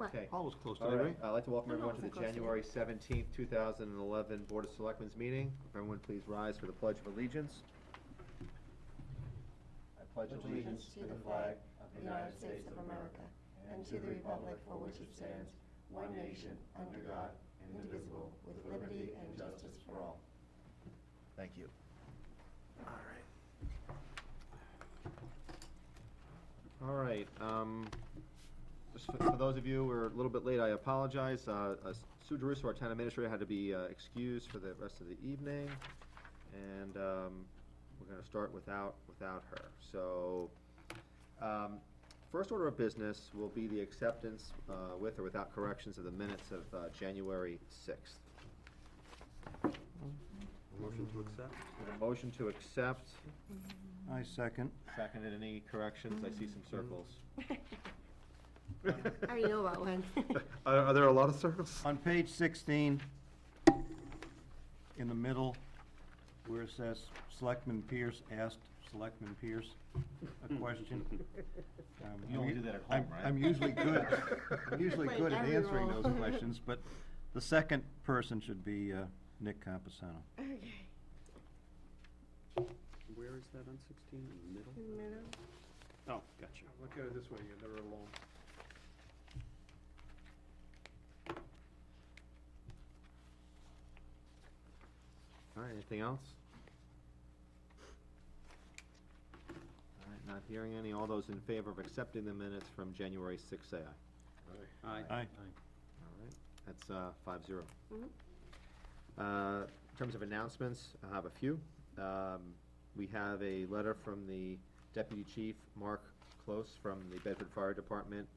What? Okay. Paul was close to All that, right, right? I'd like to welcome No, no, everyone to the it's close to it. January 17th, 2011 Board of Selectmen's meeting. If everyone please rise for the Pledge of Allegiance. I pledge allegiance To the flag of the United States of America and to the republic for which it stands, one nation, under God, indivisible, with liberty and justice for all. Thank you. All right, just for those of you who are a little bit late, I apologize. Sue DeRusso, our town administrator, had to be excused for the rest of the evening, and we're gonna start without her. So, first order of business will be the acceptance, with or without corrections of the minutes of January 6th. Motion to accept? With a motion to accept. I second. Seconded, any corrections? I see some circles. I already know about one. Are there a lot of circles? On page 16, in the middle, where it says Selectman Pierce asked Selectman Pierce a question. You only do that at home, right? I'm usually good, I'm usually Play good at every answering role. those questions, but the second person should be Nick Campusano. Okay. Where is that on 16, in the middle? In the middle. Oh, gotcha. Look at it this way, you're never alone. All right, anything else? All right, not hearing any. All those in favor of accepting the minutes from January 6th, say aye. Aye. Aye. All right, that's 5-0. Mhm. In terms of announcements, I have a few. We have a letter from the Deputy Chief, Mark Close, from the Bedford Fire Department,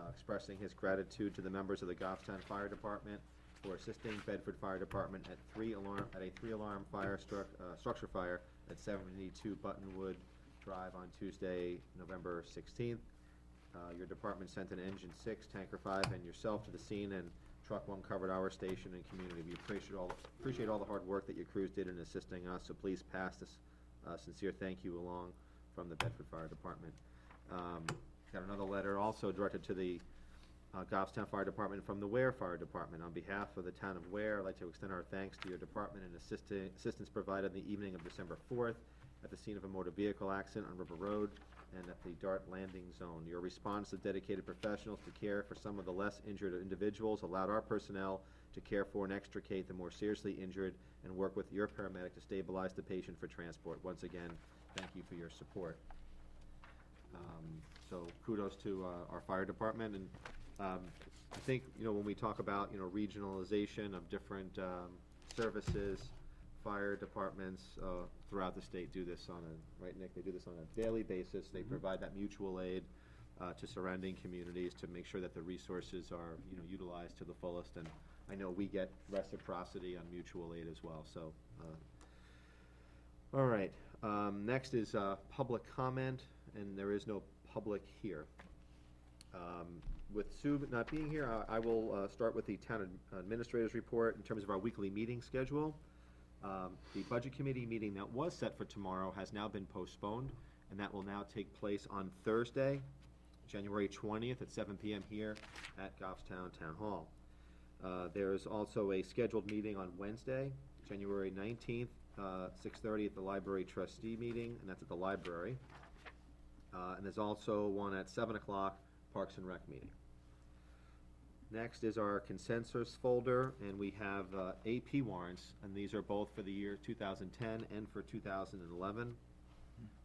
expressing his gratitude to the members of the Goffstown Fire Department for assisting Bedford Fire Department at a three-alarm structure fire at 72 Buttonwood Drive on Tuesday, November 16th. Your department sent an engine 6, tanker 5, and yourself to the scene, and truck 1 covered our station and community. We appreciate all the hard work that your crews did in assisting us, so please pass this sincere thank you along from the Bedford Fire Department. Got another letter also directed to the Goffstown Fire Department from the Ware Fire Department. On behalf of the town of Ware, I'd like to extend our thanks to your department and assistance provided the evening of December 4th at the scene of a motor vehicle accident on River Road and at the Dart Landing Zone. Your response to dedicated professionals to care for some of the less injured individuals allowed our personnel to care for and extricate the more seriously injured and work with your paramedic to stabilize the patient for transport. Once again, thank you for your support. So kudos to our fire department, and I think, when we talk about, regionalization of different services, fire departments throughout the state do this right, Nick? They do this on a daily basis. They provide that mutual aid to surrounding communities to make sure that the resources are, utilized to the fullest, and I know we get reciprocity on mutual aid as well, so. All right, next is public comment, and there is no public here. With Sue not being here, I will start with the town administrator's report in terms of our weekly meeting schedule. The budget committee meeting that was set for tomorrow has now been postponed, and that will now take place on Thursday, January 20th at 7 p.m. here at Goffstown Town Hall. There's also a scheduled meeting on Wednesday, January 19th, 6:30 at the library trustee meeting, and that's at the library. And there's also one at 7 o'clock, Parks and Rec meeting. Next is our consensus folder, and we have AP warrants, and these are both for the year 2010 and for 2011.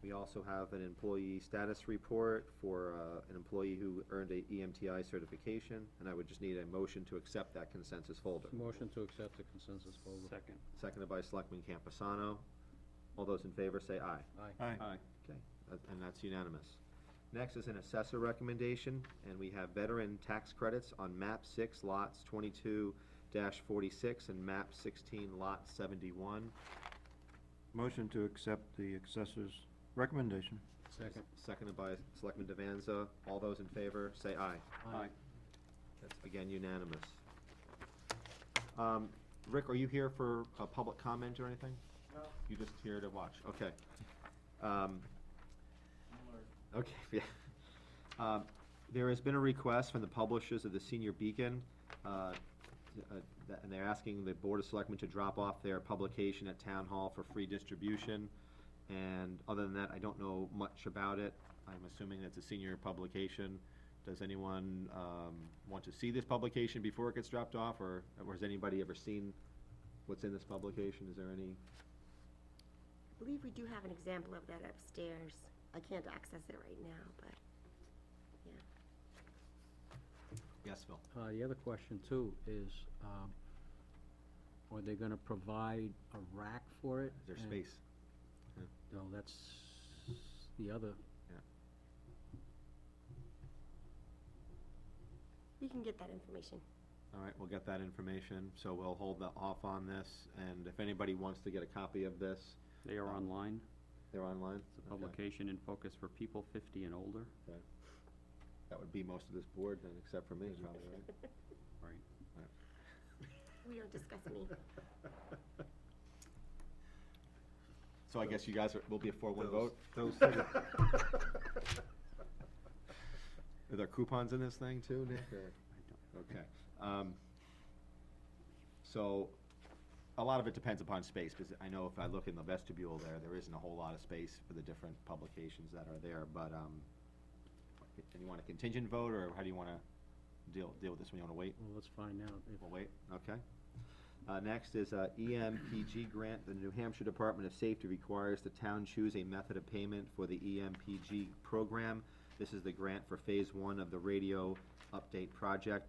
We also have an employee status report for an employee who earned a EMTI certification, and I would just need a motion to accept that consensus folder. Motion to accept the consensus folder. Second. Seconded by Selectman Campusano. All those in favor say aye. Aye. Aye. Okay, and that's unanimous. Next is an assessor recommendation, and we have veteran tax credits on map 6 lots 22-46 and map 16 lot 71. Motion to accept the assessor's recommendation. Second. Seconded by Selectman Devanza. All those in favor say aye. Aye. That's again unanimous. Rick, are you here for a public comment or anything? No. You're just here to watch, okay. Okay, yeah. There has been a request from the publishers of the Senior Beacon, and they're asking the Board of Selectmen to drop off their publication at Town Hall for free distribution. And other than that, I don't know much about it. I'm assuming it's a senior publication. Does anyone want to see this publication before it gets dropped off, or has anybody ever seen what's in this publication? Is there any? I believe we do have an example of that upstairs. I can't access it right now, but, yeah. Yes, Phil? The other question too is, are they gonna provide a rack for it? Is there And- space? No, that's the other. We can get that information. All right, we'll get that information, so we'll hold off on this, and if anybody wants to get a copy of this, They are online. they're online? It's a Okay. publication in focus for people 50 and older. That would be most of this board, then, except for me, probably, right? Right. We don't discuss me. So I guess you guys will be a 4-1 vote? Those things. Are there coupons in this thing too, Nick, or? Okay. So, a lot of it depends upon space, because I know if I look in the vestibule there isn't a whole lot of space for the different publications that are there, but, and you want a contingent vote, or how do you wanna deal with this one? You wanna wait? Well, let's find out if. We'll wait, okay. Next is EMPG grant. The New Hampshire Department of Safety requires the town choose a method of payment for the EMPG program. This is the grant for Phase 1 of the radio update project,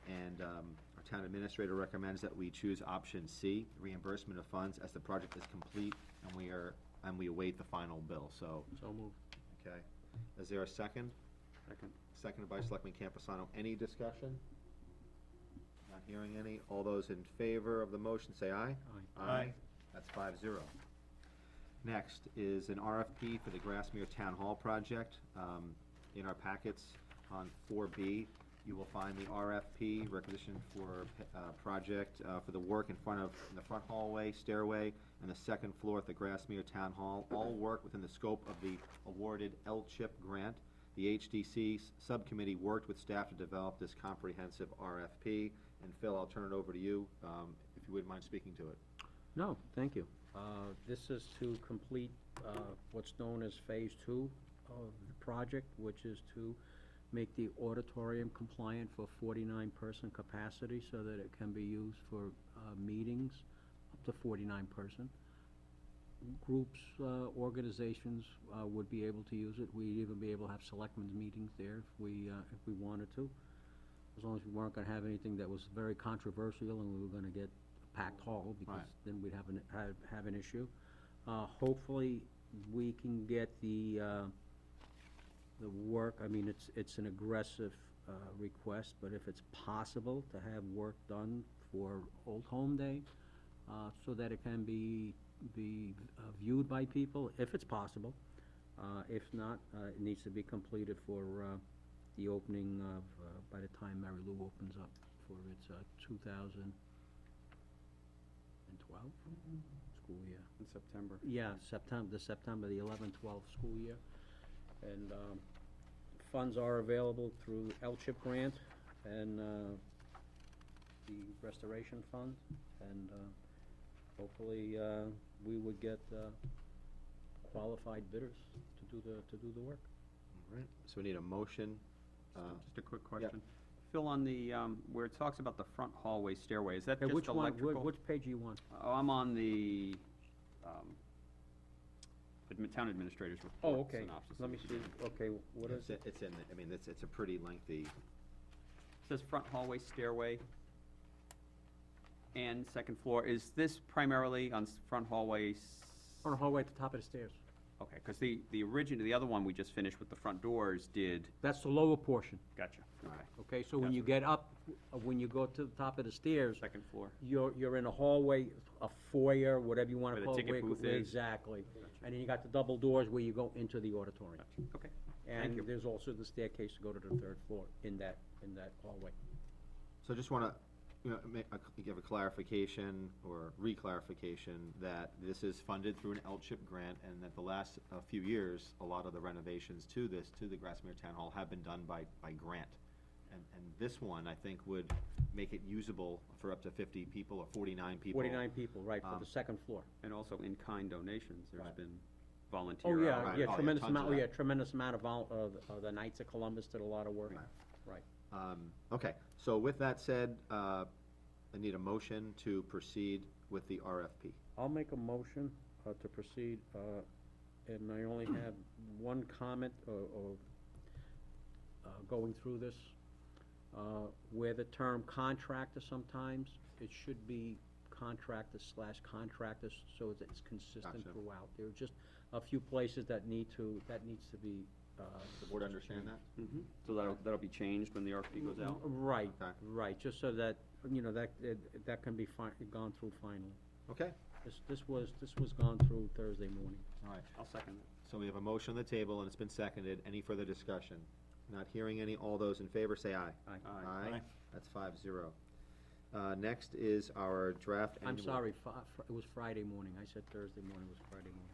and our town administrator recommends that we choose option C, reimbursement of funds, as the project is complete and we await the final bill, so. So moved. Okay. Is there a second? Second. Seconded by Selectman Campusano. Any discussion? Not hearing any. All those in favor of the motion say aye. Aye. Aye. That's 5-0. Next is an RFP for the Grassmere Town Hall project. In our packets on 4B, you will find the RFP, requisition for project for the work in the front hallway, stairway, and the second floor at the Grassmere Town Hall. All work within the scope of the awarded L-CHIP grant. The HDC subcommittee worked with staff to develop this comprehensive RFP. And Phil, I'll turn it over to you, if you wouldn't mind speaking to it. No, thank you. This is to complete what's known as Phase 2 of the project, which is to make the auditorium compliant for 49-person capacity so that it can be used for meetings up to 49-person. Groups, organizations would be able to use it. We'd even be able to have selectmen's meetings there if we wanted to, as long as we weren't gonna have anything that was very controversial and we were gonna get a packed hall, because Right. then we'd have an issue. Hopefully, we can get the work. I mean, it's an aggressive request, but if it's possible to have work done for Old Home Day, so that it can be viewed by people, if it's possible. If not, it needs to be completed for the opening of, by the time Mary Lou opens up for its 2012 school year. In September. Yeah, September, the 11-12 school year. And funds are available through L-CHIP grant and the restoration fund, and hopefully we would get qualified bidders to do the work. All right, so we need a motion. Just a quick question. Phil, on the, where it talks about the front hallway stairway, is that Hey, just which one, electrical? which page are you on? Oh, I'm on the town administrator's report Oh, okay, synopsis. let me see, okay, what is it? It's in, I mean, it's a pretty lengthy, It says front hallway stairway and second floor. Is this primarily on front hallway? On the hallway at the top of the stairs. Okay, because the other one we just finished with the front doors did, That's the lower portion, gotcha, okay. okay? So when you get up, when you go to the top of the stairs, Second floor. you're in a hallway, a foyer, whatever you wanna Where the call it. ticket booth is. Exactly. And then you got the double doors where you go into the auditorium. Gotcha. Okay, thank you. And there's also the staircase to go to the third floor in that hallway. so just wanna give a clarification or re-clarification that this is funded through an LCHIP grant, and that the last few years, a lot of the renovations to the Grassmere Town Hall have been done by grant. And this one, I think, would make it usable for up to 50 people or 49 people. 49 people, right, for the second floor. And also in-kind donations, there's Right. been Oh, volunteer yeah, hours. Right. yeah, Oh, yeah, tremendous tons of amount, that. tremendous amount of the Knights of Columbus did a lot of work. Right. Right. Okay, so with that said, I need a motion to proceed with the RFP. I'll make a motion to proceed, and I only have one comment going through this. Where the term contractor sometimes, it should be contractors/contractors, so that it's consistent Gotcha. throughout. There are just a few places that needs to be. The board understand that? Mhm. So that'll be changed when the RFP goes out? Right, Okay. right, just so that, that can be gone through finally. Okay, This was gone through Thursday morning. all right. I'll second it. So we have a motion on the table, and it's been seconded. Any further discussion? Not hearing any. All those in favor say aye. Aye. Aye. Aye. That's 5-0. Next is our draft annual. I'm sorry, it was Friday morning, I said Thursday morning, it was Friday morning.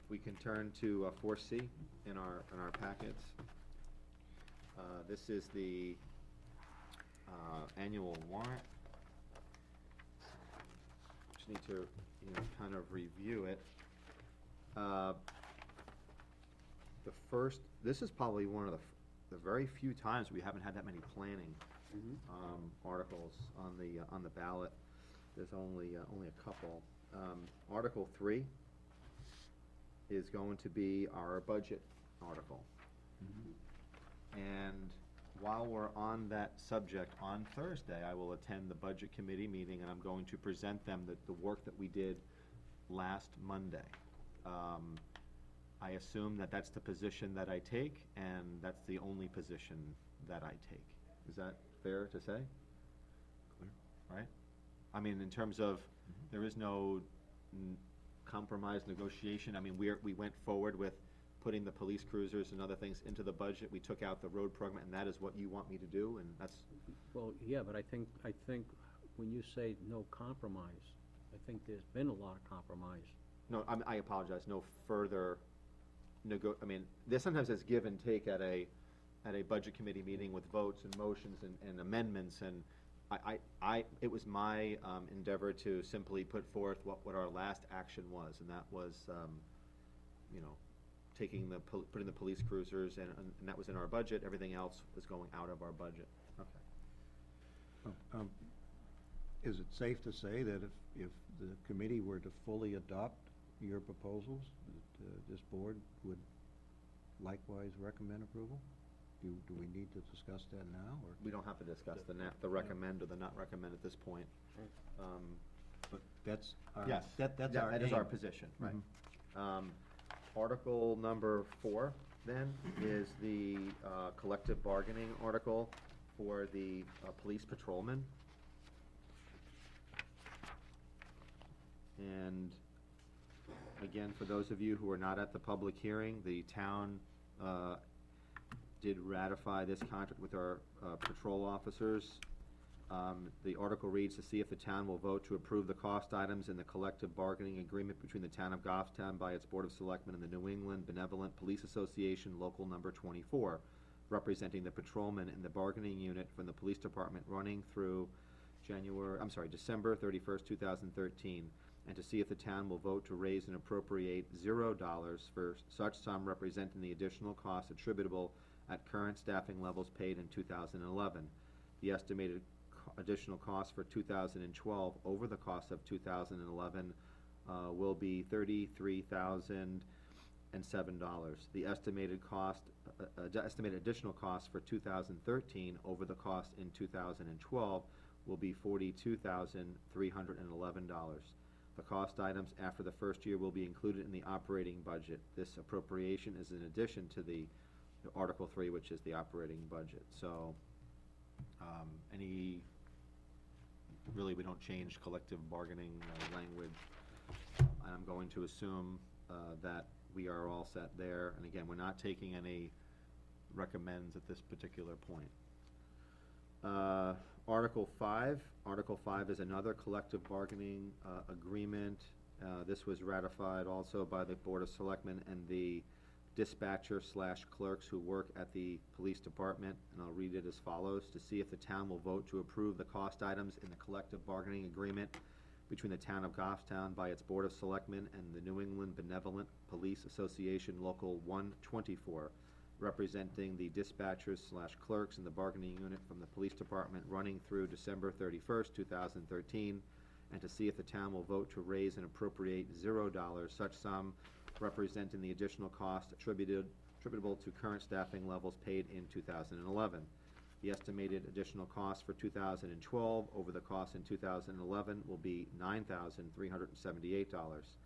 We can turn to 4C in our packets. This is the annual warrant. Just need to, kind of review it. This is probably one of the very few times we haven't had that many planning articles on the ballot. There's only a couple. Article 3 is going to be our budget article. And while we're on that subject, on Thursday, I will attend the Budget Committee meeting, and I'm going to present them the work that we did last Monday. I assume that that's the position that I take, and that's the only position that I take. Is that fair to say? Clear. Right? I mean, in terms of, there is no compromise, negotiation. I mean, we went forward with putting the police cruisers and other things into the budget. We took out the road program, and that is what you want me to do, and that's, Well, yeah, but I think when you say no compromise, I think there's been a lot of compromise. no, I apologize, no further I mean, there's sometimes there's give and take at a budget committee meeting with votes and motions and amendments, and it was my endeavor to simply put forth what our last action was, and that was, putting the police cruisers, and that was in our budget. Everything else was going out of our budget. Okay. Is it safe to say that if the committee were to fully adopt your proposals, that this board would likewise recommend approval? Do we need to discuss that now, or? We don't have to discuss the recommend or the not recommend at this point. But that's our. Yes, That's our that is our aim. position, right. Article number 4, then, is the collective bargaining article for the police patrolmen. And again, for those of you who are not at the public hearing, the town did ratify this contract with our patrol officers. The article reads, to see if the town will vote to approve the cost items in the collective bargaining agreement between the town of Goffstown by its Board of Selectmen and the New England Benevolent Police Association, Local Number 24, representing the patrolmen in the bargaining unit from the police department running through December 31st, 2013, and to see if the town will vote to raise and appropriate $0 for such sum representing the additional costs attributable at current staffing levels paid in 2011. The estimated additional cost for 2012 over the cost of 2011 will be $33,007. The estimated additional cost for 2013 over the cost in 2012 will be $42,311. The cost items after the first year will be included in the operating budget. This appropriation is in addition to the Article 3, which is the operating budget. So, really, we don't change collective bargaining language. I'm going to assume that we are all set there. And again, we're not taking any recommends at this particular point. Article 5 is another collective bargaining agreement. This was ratified also by the Board of Selectmen and the dispatcher/clerks who work at the police department, and I'll read it as follows: to see if the town will vote to approve the cost items in the collective bargaining agreement between the town of Goffstown by its Board of Selectmen and the New England Benevolent Police Association Local 124, representing the dispatchers/clerks in the bargaining unit from the police department running through December 31st, 2013, and to see if the town will vote to raise and appropriate $0 such sum representing the additional cost attributable to current staffing levels paid in 2011. The estimated additional cost for 2012 over the cost in 2011 will be $9,378.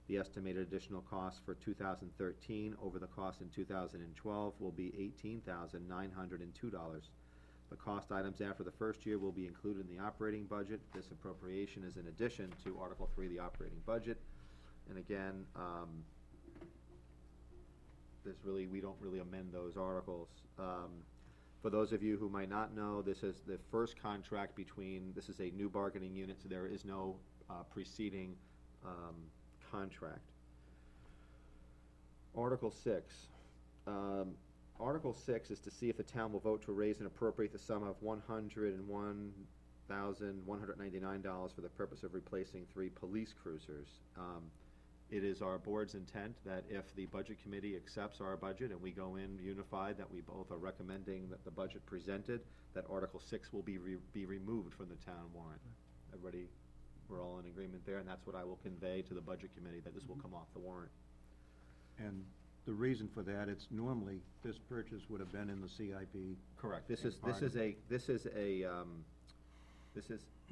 The estimated additional cost for 2013 over the cost in 2012 will be $18,902. The cost items after the first year will be included in the operating budget. This appropriation is in addition to Article 3, the operating budget. And again, we don't really amend those articles. For those of you who might not know, this is the first contract this is a new bargaining unit, so there is no preceding contract. Article 6. Article 6 is to see if the town will vote to raise and appropriate the sum of $101,199 for the purpose of replacing 3 police cruisers. It is our board's intent that if the budget committee accepts our budget and we go in unified, that we both are recommending that the budget presented, that Article 6 will be removed from the town warrant. Everybody, we're all in agreement there, and that's what I will convey to the budget committee, that this will come off the warrant. And the reason for that, it's normally, this purchase would have been in the CIP. Correct. This is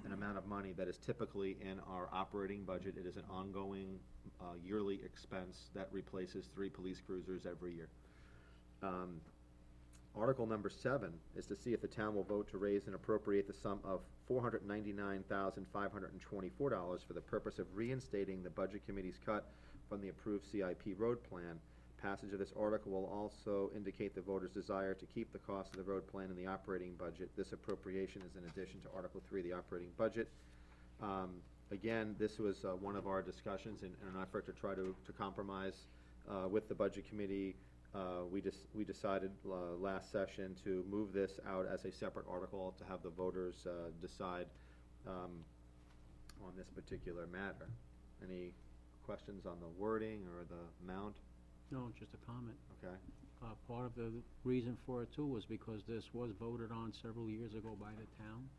an amount of money that is typically in our operating budget. It is an ongoing yearly expense that replaces 3 police cruisers every year. Article number 7 is to see if the town will vote to raise and appropriate the sum of $499,524 for the purpose of reinstating the budget committee's cut from the approved CIP road plan. Passage of this article will also indicate the voters' desire to keep the cost of the road plan in the operating budget. This appropriation is in addition to Article 3, the operating budget. Again, this was one of our discussions in an effort to try to compromise with the budget committee. We decided last session to move this out as a separate article to have the voters decide on this particular matter. Any questions on the wording or the amount? No, just a comment. Okay. Part of the reason for it too was because this was voted on several years ago by the town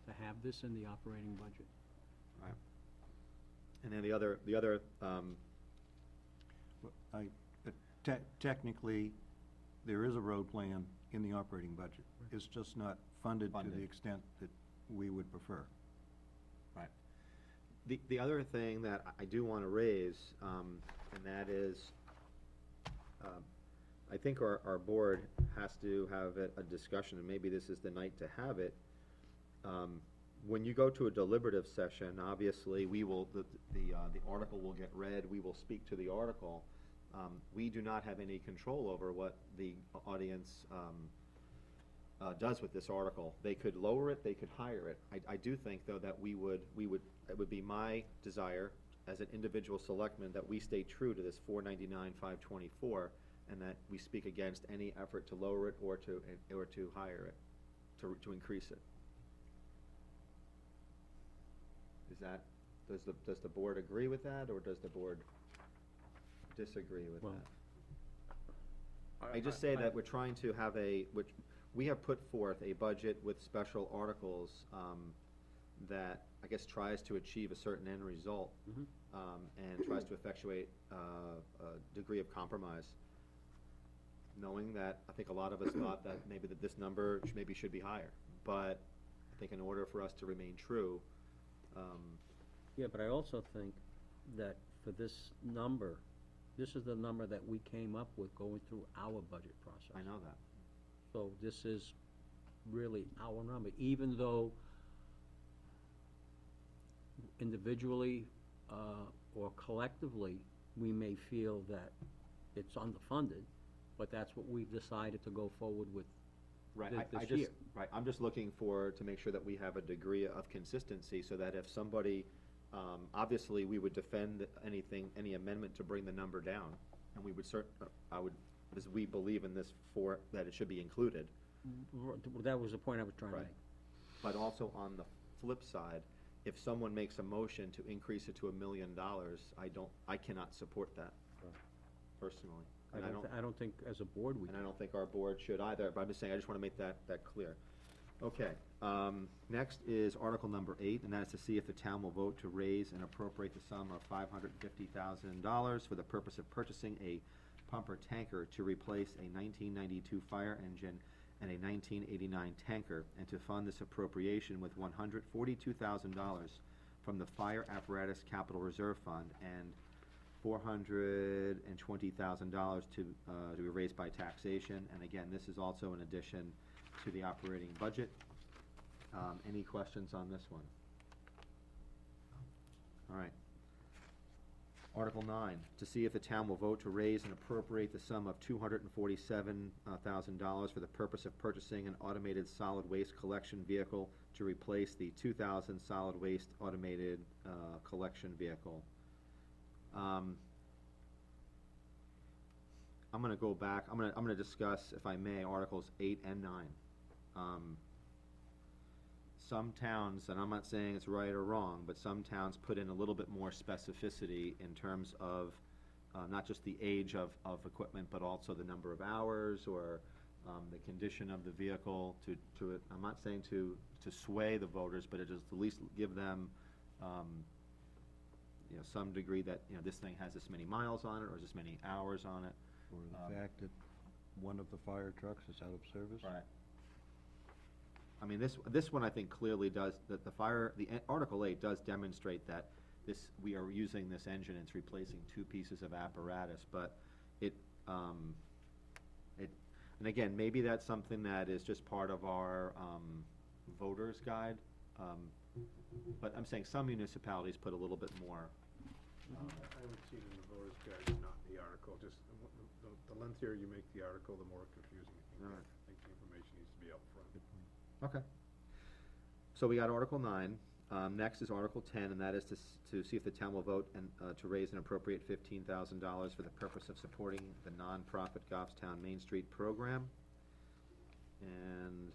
to have this in the operating budget. Right. And then the other Technically, there is a road plan in the operating budget. It's just not funded to the extent that we would prefer. Right. The other thing that I do want to raise, and that is, I think our board has to have a discussion, and maybe this is the night to have it. When you go to a deliberative session, obviously, the article will get read, we will speak to the article. We do not have any control over what the audience does with this article. They could lower it, they could higher it. I do think, though, that it would be my desire as an individual selectman that we stay true to this $499,524, and that we speak against any effort to lower it or to higher it, to increase it. Does the board agree with that, or does the board disagree with that? I just say that we're trying to have we have put forth a budget with special articles that I guess tries to achieve a certain end result, and tries to effectuate a degree of compromise, knowing that I think a lot of us thought that maybe this number should be higher, but I think in order for us to remain true. Yeah, but I also think that for this number, this is the number that we came up with going through our budget process. I know that. So this is really our number, even though individually or collectively, we may feel that it's underfunded, but that's what we've decided to go forward with Right, this I year. just, right, I'm just looking to make sure that we have a degree of consistency, so that if somebody, obviously, we would defend any amendment to bring the number down, and we would because we believe in this that it should be included. That was the point I was trying to Right. make. But also on the flip side, if someone makes a motion to increase it to $1 million, I cannot support that, personally. And I don't think as a board we And I can. don't think our board should either, but I'm just saying, I just wanna make that clear. Okay, next is Article number 8, and that is to see if the town will vote to raise and appropriate the sum of $550,000 for the purpose of purchasing a pumper tanker to replace a 1992 fire engine and a 1989 tanker, and to fund this appropriation with $142,000 from the Fire Apparatus Capital Reserve Fund and $420,000 to be raised by taxation. And again, this is also in addition to the operating budget. Any questions on this one? All right. Article 9, to see if the town will vote to raise and appropriate the sum of $247,000 for the purpose of purchasing an automated solid waste collection vehicle to replace the 2000 solid waste automated collection vehicle. I'm gonna go back, I'm gonna discuss, if I may, Articles 8 and 9. Some towns, and I'm not saying it's right or wrong, but some towns put in a little bit more specificity in terms of not just the age of equipment, but also the number of hours or the condition of the vehicle I'm not saying to sway the voters, but it is at least give them some degree that, this thing has this many miles on it, or this many hours on it. Or the fact that one of the fire trucks is out of service? Right. I mean, this one I think clearly does, that Article 8 does demonstrate that we are using this engine, it's replacing two pieces of apparatus, but and again, maybe that's something that is just part of our voter's guide, but I'm saying some municipalities put a little bit more. I would see it in the voters' guide, not in the article, just the lengthier you make the article, the more confusing it can All get. right. I think the information needs to be up front. Okay. So we got Article 9. Next is Article 10, and that is to see if the town will vote and to raise and appropriate $15,000 for the purpose of supporting the nonprofit Goffstown Main Street program. And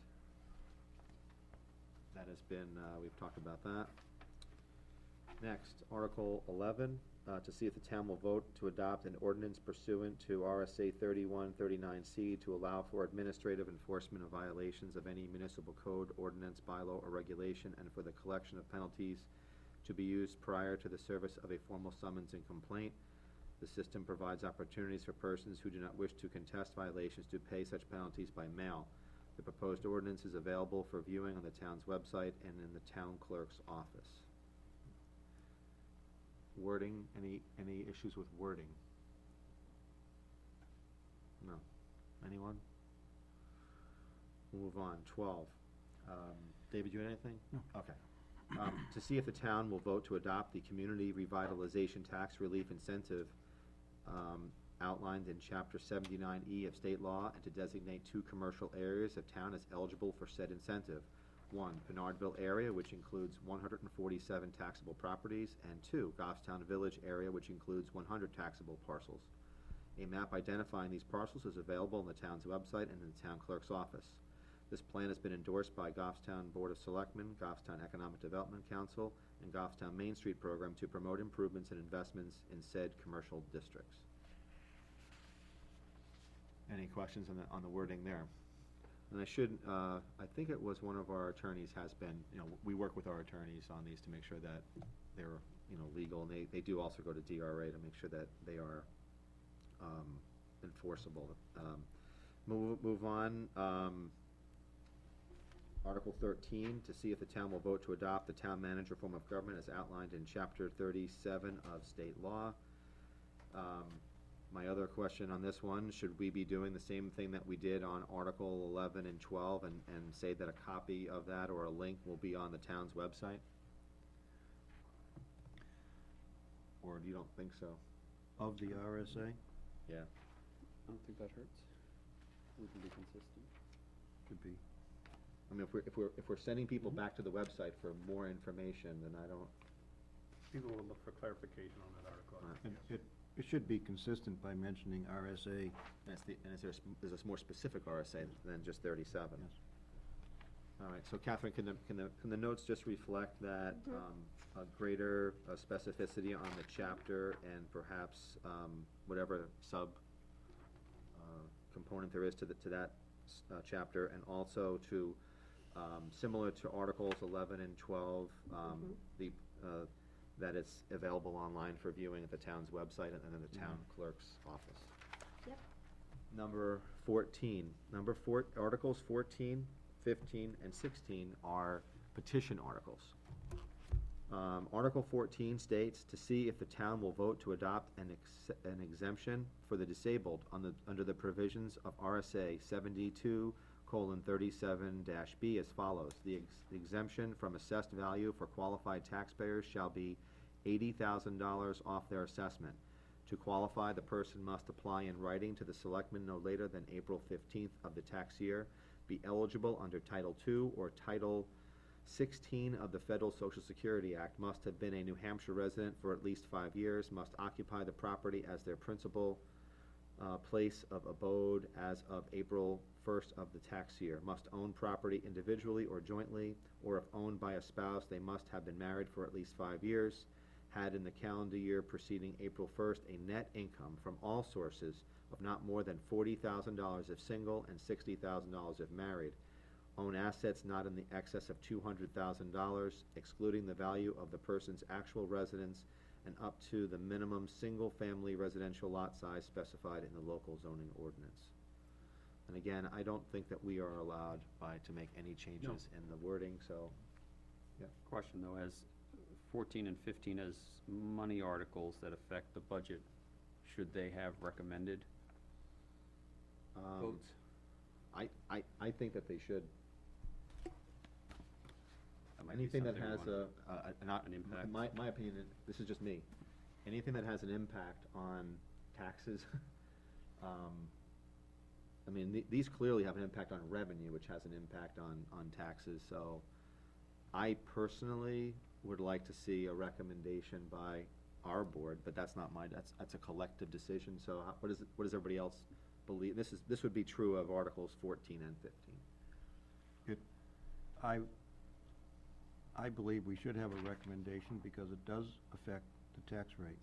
that has been, we've talked about that. Next, Article 11, to see if the town will vote to adopt an ordinance pursuant to RSA 3139C to allow for administrative enforcement of violations of any municipal code, ordinance, bylaw, or regulation, and for the collection of penalties to be used prior to the service of a formal summons and complaint. The system provides opportunities for persons who do not wish to contest violations to pay such penalties by mail. The proposed ordinance is available for viewing on the town's website and in the town clerk's office. Wording, any issues with wording? No. Anyone? We'll move on. 12. David, you had anything? No. Okay. To see if the town will vote to adopt the Community Revitalization Tax Relief Incentive outlined in Chapter 79E of state law, and to designate two commercial areas of town as eligible for said incentive. 1, Pinardville area, which includes 147 taxable properties, and 2, Goffstown Village area, which includes 100 taxable parcels. A map identifying these parcels is available on the town's website and in the town clerk's office. This plan has been endorsed by Goffstown Board of Selectmen, Goffstown Economic Development Council, and Goffstown Main Street Program to promote improvements and investments in said commercial districts. Any questions on the wording there? And I think it was one of our attorneys has been, we work with our attorneys on these to make sure that they're, legal, and they do also go to DRA to make sure that they are enforceable. Move on. Article 13, to see if the town will vote to adopt the town manager form of government as outlined in Chapter 37 of state law. My other question on this one, should we be doing the same thing that we did on Article 11 and 12 and say that a copy of that or a link will be on the town's website? Or you don't think so? Of the RSA? Yeah. I don't think that hurts. We can be consistent. could be. I mean, if we're sending people back to the website for more information, then I don't, People will look for clarification on that article. Right. And Yes. it should be consistent by mentioning RSA. is there a more specific RSA than just 37? Yes. All right, so Catherine, can the notes just reflect that, a greater specificity on the chapter and perhaps, whatever sub, component there is to that, chapter, and also to, similar to Articles 11 and 12, the, that it's available online for viewing at the town's website and in the town clerk's office. Yep. Number 14, Articles 14, 15, and 16 are petition articles. Article 14 states, to see if the town will vote to adopt an exemption for the disabled under the provisions of RSA 72:37-B as follows. The exemption from assessed value for qualified taxpayers shall be $80,000 off their assessment. To qualify, the person must apply in writing to the selectmen no later than April 15th of the tax year, be eligible under Title II or Title 16 of the Federal Social Security Act, must have been a New Hampshire resident for at least 5 years, must occupy the property as their principal place of abode as of April 1st of the tax year, must own property individually or jointly, or if owned by a spouse, they must have been married for at least 5 years, had in the calendar year preceding April 1st a net income from all sources of not more than $40,000 if single and $60,000 if married, own assets not in the excess of $200,000, excluding the value of the person's actual residence and up to the minimum single-family residential lot size specified in the local zoning ordinance. And again, I don't think that we are allowed to make any changes in the wording, so, Question though, as 14 and 15 as money articles that affect the budget, should they have recommended votes? I think that they should. That might be Anything that something we has want- an impact. my opinion, this is just me, anything that has an impact on taxes, I mean, these clearly have an impact on revenue, which has an impact on taxes, so I personally would like to see a recommendation by our board, but that's not that's a collective decision, so what does everybody else believe? This would be true of Articles 14 and 15. I believe we should have a recommendation because it does affect the tax rate.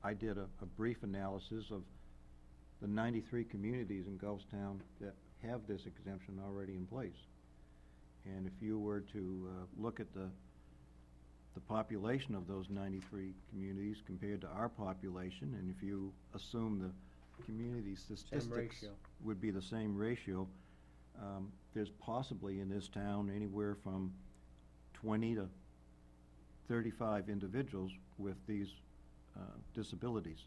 I did a brief analysis of the 93 communities in Gulfstown that have this exemption already in place. And if you were to look at the population of those 93 communities compared to our population, and if you assume the community statistics ratio. would be the same ratio, there's possibly in this town anywhere from 20 to 35 individuals with these disabilities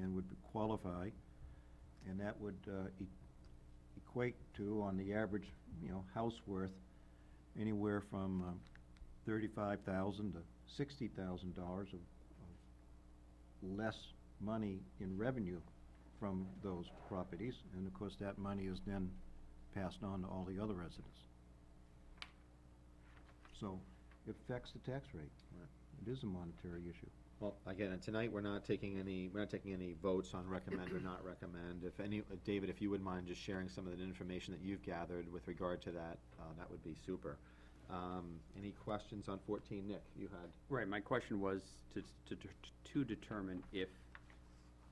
and would qualify, and that would equate to, on the average, house worth, anywhere from $35,000 to $60,000 of less money in revenue from those properties, and of course that money is then passed on to all the other residents. So it affects the tax rate. Right. It is a monetary issue. Well, again, and tonight, we're not taking any votes on recommend or not recommend. David, if you wouldn't mind just sharing some of the information that you've gathered with regard to that, that would be super. Any questions on 14, Nick? You had? Right, my question was to determine if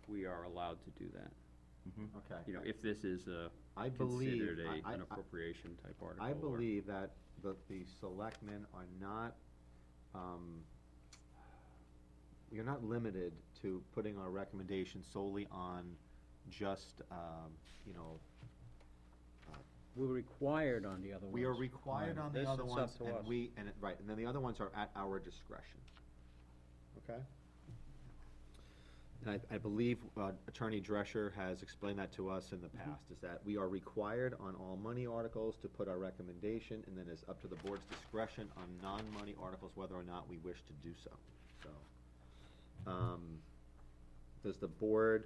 we are allowed to do that. Okay. You know, if this is I believe, considered an appropriation type article. I or- believe that the selectmen are not, we are not limited to putting our recommendation solely on just, We're required on the other ones. we are required on the This other it's ones, up to and us. right, and then the other ones are at our discretion. Okay? And I believe Attorney Drescher has explained that to us in the past, is that we are required on all money articles to put our recommendation, and then it's up to the board's discretion on non-money articles whether or not we wish to do so. So, does the board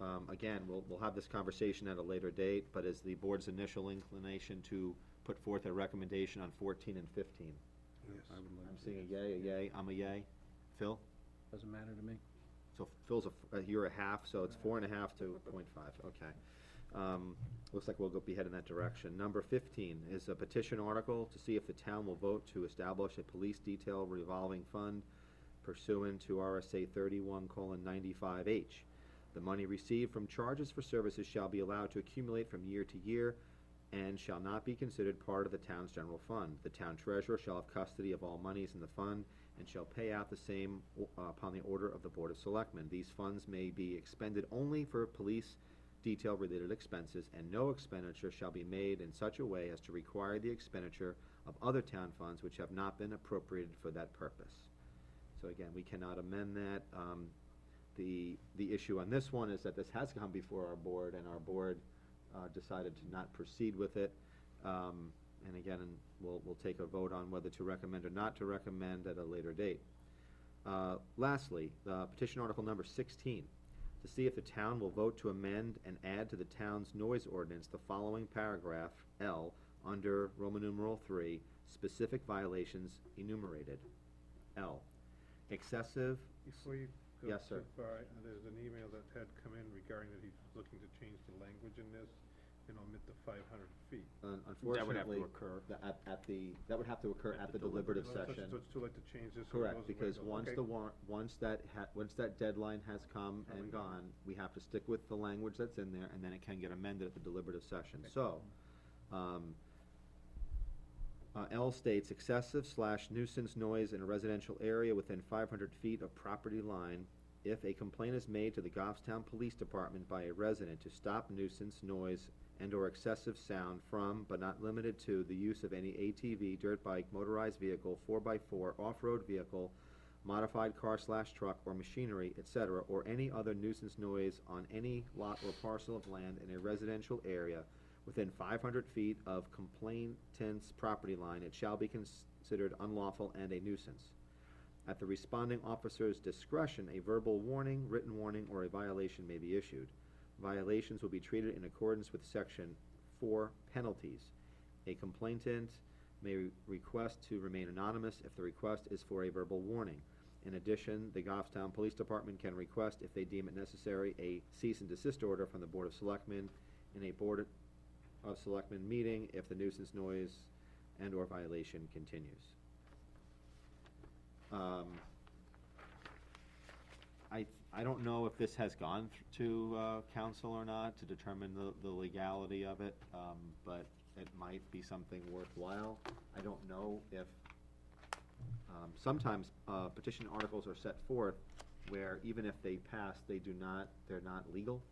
again, we'll have this conversation at a later date, but is the board's initial inclination to put forth a recommendation on 14 and 15? Yes. I would like I'm to. seeing a yay, I'm a yay. Phil? Doesn't matter to me. So Phil's you're a half, so it's 4.5 to 0.5, okay. Looks like we'll be heading that direction. Number 15 is a petition article to see if the town will vote to establish a police detail revolving fund pursuant to RSA 31:95H. The money received from charges for services shall be allowed to accumulate from year to year and shall not be considered part of the town's general fund. The town treasurer shall have custody of all monies in the fund and shall pay out the same upon the order of the Board of Selectmen. These funds may be expended only for police detail-related expenses, and no expenditure shall be made in such a way as to require the expenditure of other town funds which have not been appropriated for that purpose. So again, we cannot amend that. The issue on this one is that this has come before our board, and our board decided to not proceed with it. And again, we'll take a vote on whether to recommend or not to recommend at a later date. Lastly, petition article number 16, to see if the town will vote to amend and add to the town's noise ordinance the following paragraph L under Roman numeral 3, specific violations enumerated. L, excessive. Before you go Yes, sir. too far, there's an email that had come in regarding that he's looking to change the language in this and omit the 500 feet. Unfortunately, That would have to occur. That would have to occur at the deliberative So session. it's too late to change this? so it Correct, goes away, because goes- once okay. the warrant, once that deadline has come and gone, we have to stick with the language that's in there, and then it can get amended at the deliberative session. Okay. So, L states excessive / nuisance noise in a residential area within 500 feet of property line if a complaint is made to the Goffstown Police Department by a resident to stop nuisance noise and/or excessive sound from, but not limited to, the use of any ATV, dirt bike, motorized vehicle, 4x4, off-road vehicle, modified car / truck or machinery, etc., or any other nuisance noise on any lot or parcel of land in a residential area within 500 feet of complainant's property line, it shall be considered unlawful and a nuisance. At the responding officer's discretion, a verbal warning, written warning, or a violation may be issued. Violations will be treated in accordance with Section 4 penalties. A complainant may request to remain anonymous if the request is for a verbal warning. In addition, the Goffstown Police Department can request, if they deem it necessary, a cease and desist order from the Board of Selectmen in a Board of Selectmen meeting if the nuisance noise and/or violation continues. I don't know if this has gone to council or not to determine the legality of it, but it might be something worthwhile. I don't know if, sometimes petition articles are set forth where even if they pass, they're not legal,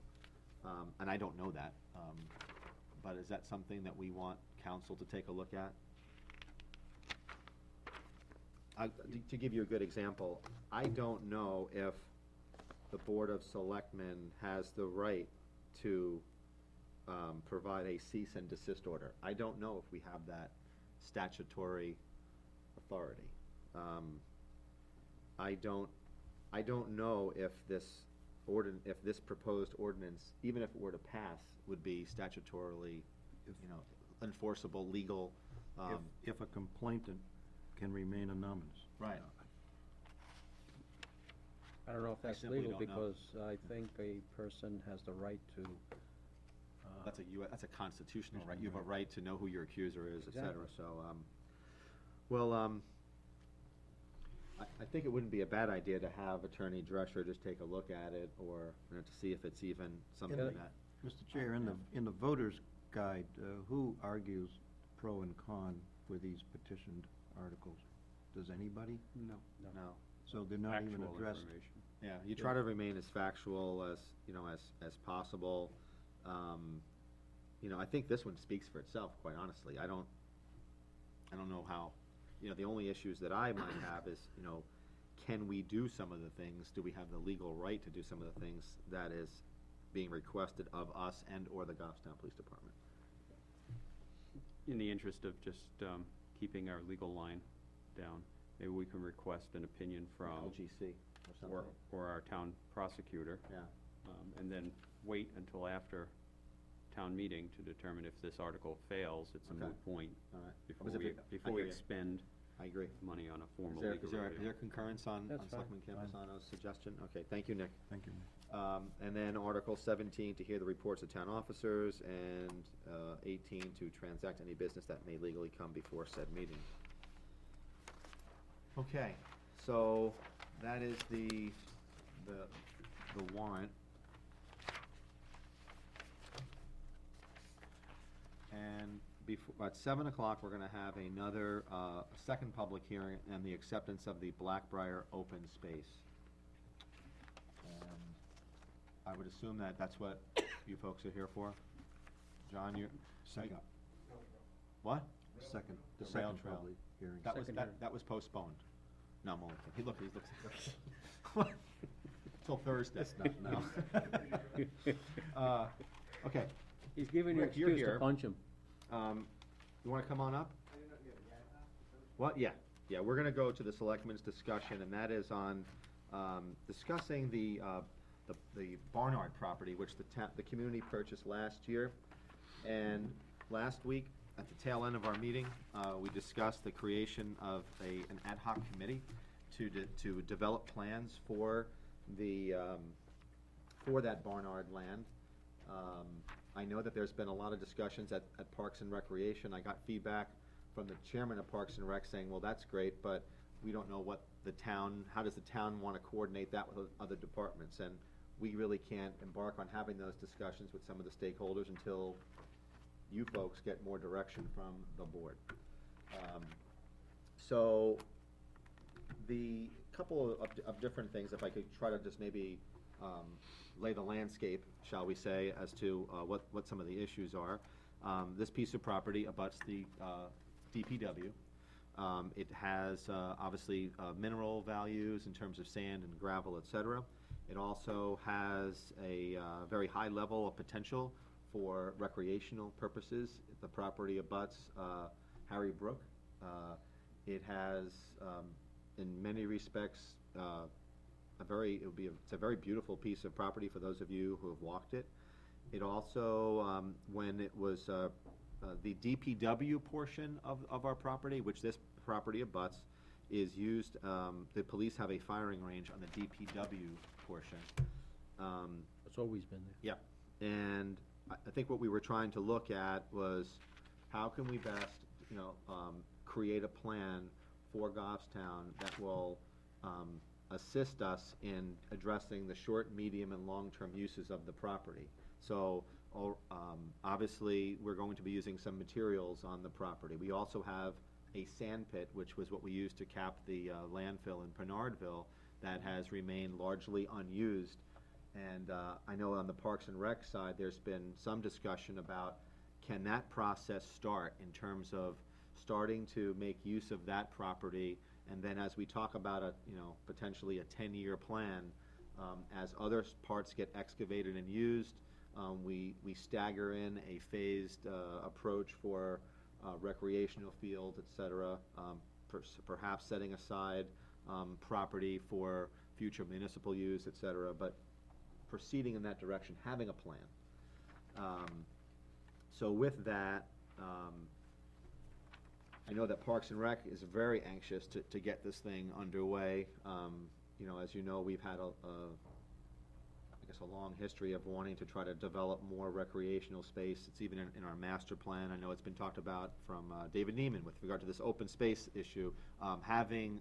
and I don't know that. But is that something that we want council to take a look at? To give you a good example, I don't know if the Board of Selectmen has the right to provide a cease and desist order. I don't know if we have that statutory authority. I don't know if this proposed ordinance, even if it were to pass, would be statutorily, enforceable, legal. If a complainant can remain anonymous. Right. I don't know if I that's simply legal, don't know. because I think a person has the right to, That's a constitutional right. You have a right to know who your accuser is, et cetera. Exactly. So, I think it wouldn't be a bad idea to have Attorney Drescher just take a look at it, or, to see if it's even something Yeah. that. Mr. Chair, in the voter's guide, who argues pro and con for these petitioned articles? Does anybody? No. No. So they're not even Factual addressed. information. Yeah, you try to remain as factual as, as possible. I think this one speaks for itself, quite honestly. I don't know how, the only issues that I might have is, can we do some of the things? Do we have the legal right to do some of the things that is being requested of us and/or the Goffstown Police Department? In the interest of just keeping our legal line down, maybe we can request an opinion from LGC or something. or our town prosecutor, Yeah. and then wait until after town meeting to determine if this article fails, it's a Okay. moot point All right. before Was it- we, I before we hear you. expend I agree. money on a Is formal there, legal is there, is review. there concurrence on That's fine. Selectman Campusano's suggestion? Okay, thank you, Nick. Thank you. And then Article 17, to hear the reports of town officers, and 18, to transact any business that may legally come before said meeting. Okay, so that is the warrant. And before, at 7 o'clock, we're gonna have another, second public hearing and the acceptance of the Blackbriar open space. And I would assume that that's what you folks are here for? John, you're, Second, what? the second rail trail. public hearing. That was, Second that, hearing. that was postponed. No, I'm only kidding. He looks, till Thursday. No. Okay, He's giving you an Rick, you're excuse to here. punch him. you wanna come on up? What, yeah, we're gonna go to the selectmen's discussion, and that is on, discussing the Barnard property, which the community purchased last year. And last week, at the tail end of our meeting, we discussed the creation of an ad hoc committee to develop plans for for that Barnard land. I know that there's been a lot of discussions at Parks and Recreation. I got feedback from the chairman of Parks and Rec saying, well, that's great, but we don't know what how does the town wanna coordinate that with other departments? And we really can't embark on having those discussions with some of the stakeholders until you folks get more direction from the board. So, the couple of different things, if I could try to just maybe lay the landscape, shall we say, as to what some of the issues are. This piece of property abuts the DPW. It has obviously mineral values in terms of sand and gravel, et cetera. It also has a very high level of potential for recreational purposes. The property abuts Harry Brook. It has, in many respects, it's a very beautiful piece of property for those of you who have walked it. It also, when it was the DPW portion of our property, which this property abuts, is used, the police have a firing range on the DPW portion. It's always been there. Yeah, and I think what we were trying to look at was how can we best, create a plan for Goffstown that will assist us in addressing the short, medium, and long-term uses of the property. So, obviously, we're going to be using some materials on the property. We also have a sand pit, which was what we used to cap the landfill in Bernardville, that has remained largely unused. And I know on the Parks and Rec side, there's been some discussion about, can that process start in terms of starting to make use of that property, and then as we talk about potentially a 10-year plan, as other parts get excavated and used, we stagger in a phased approach for recreational fields, et cetera, perhaps setting aside property for future municipal use, et cetera, but proceeding in that direction, having a plan. So with that, I know that Parks and Rec is very anxious to get this thing underway. As you know, we've had a long history of wanting to try to develop more recreational space. It's even in our master plan. I know it's been talked about from David Neiman with regard to this open space issue. Having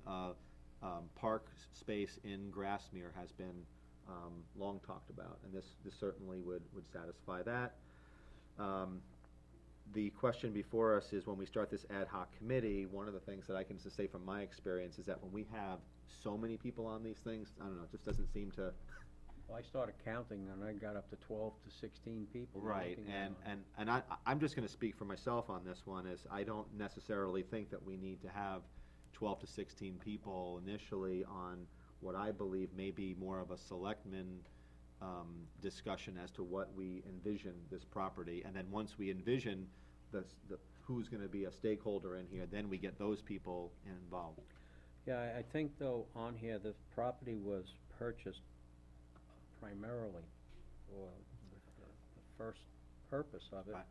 park space in Grassmere has been long talked about, and this certainly would satisfy that. The question before us is, when we start this ad hoc committee, one of the things that I can just say from my experience is that when we have so many people on these things, I don't know, it just doesn't seem to. Well, I started counting and I got up to 12 to 16 people. Right, looking and I'm just gonna speak for myself on this one, is I don't necessarily think that we need to have 12 to 16 people initially on what I believe may be more of a selectmen discussion as to what we envision this property, and then once we envision who's gonna be a stakeholder in here, then we get those people involved. Yeah, I think though, on here, the property was purchased primarily for first purpose of it Right.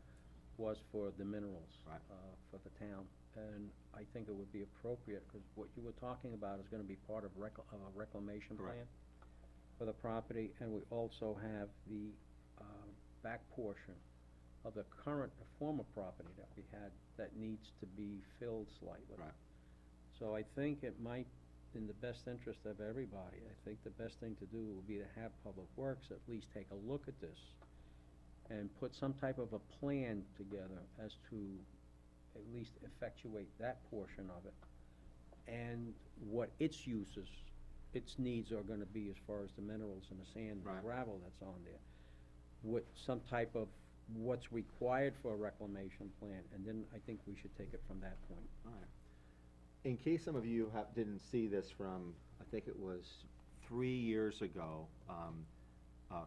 was for the minerals. Right. For the town, and I think it would be appropriate, because what you were talking about is gonna be part of a reclamation Correct. plan for the property, and we also have the, back portion of the current, former property that we had that needs to be filled slightly. Right. So I think it might, in the best interest of everybody, I think the best thing to do would be to have Public Works at least take a look at this and put some type of a plan together as to at least effectuate that portion of it, and what its uses, its needs are gonna be as far as the minerals and the sand and Right. gravel that's on there. With some type of what's required for a reclamation plan, and then I think we should take it from that point. All right. In case some of you didn't see this from, I think it was 3 years ago,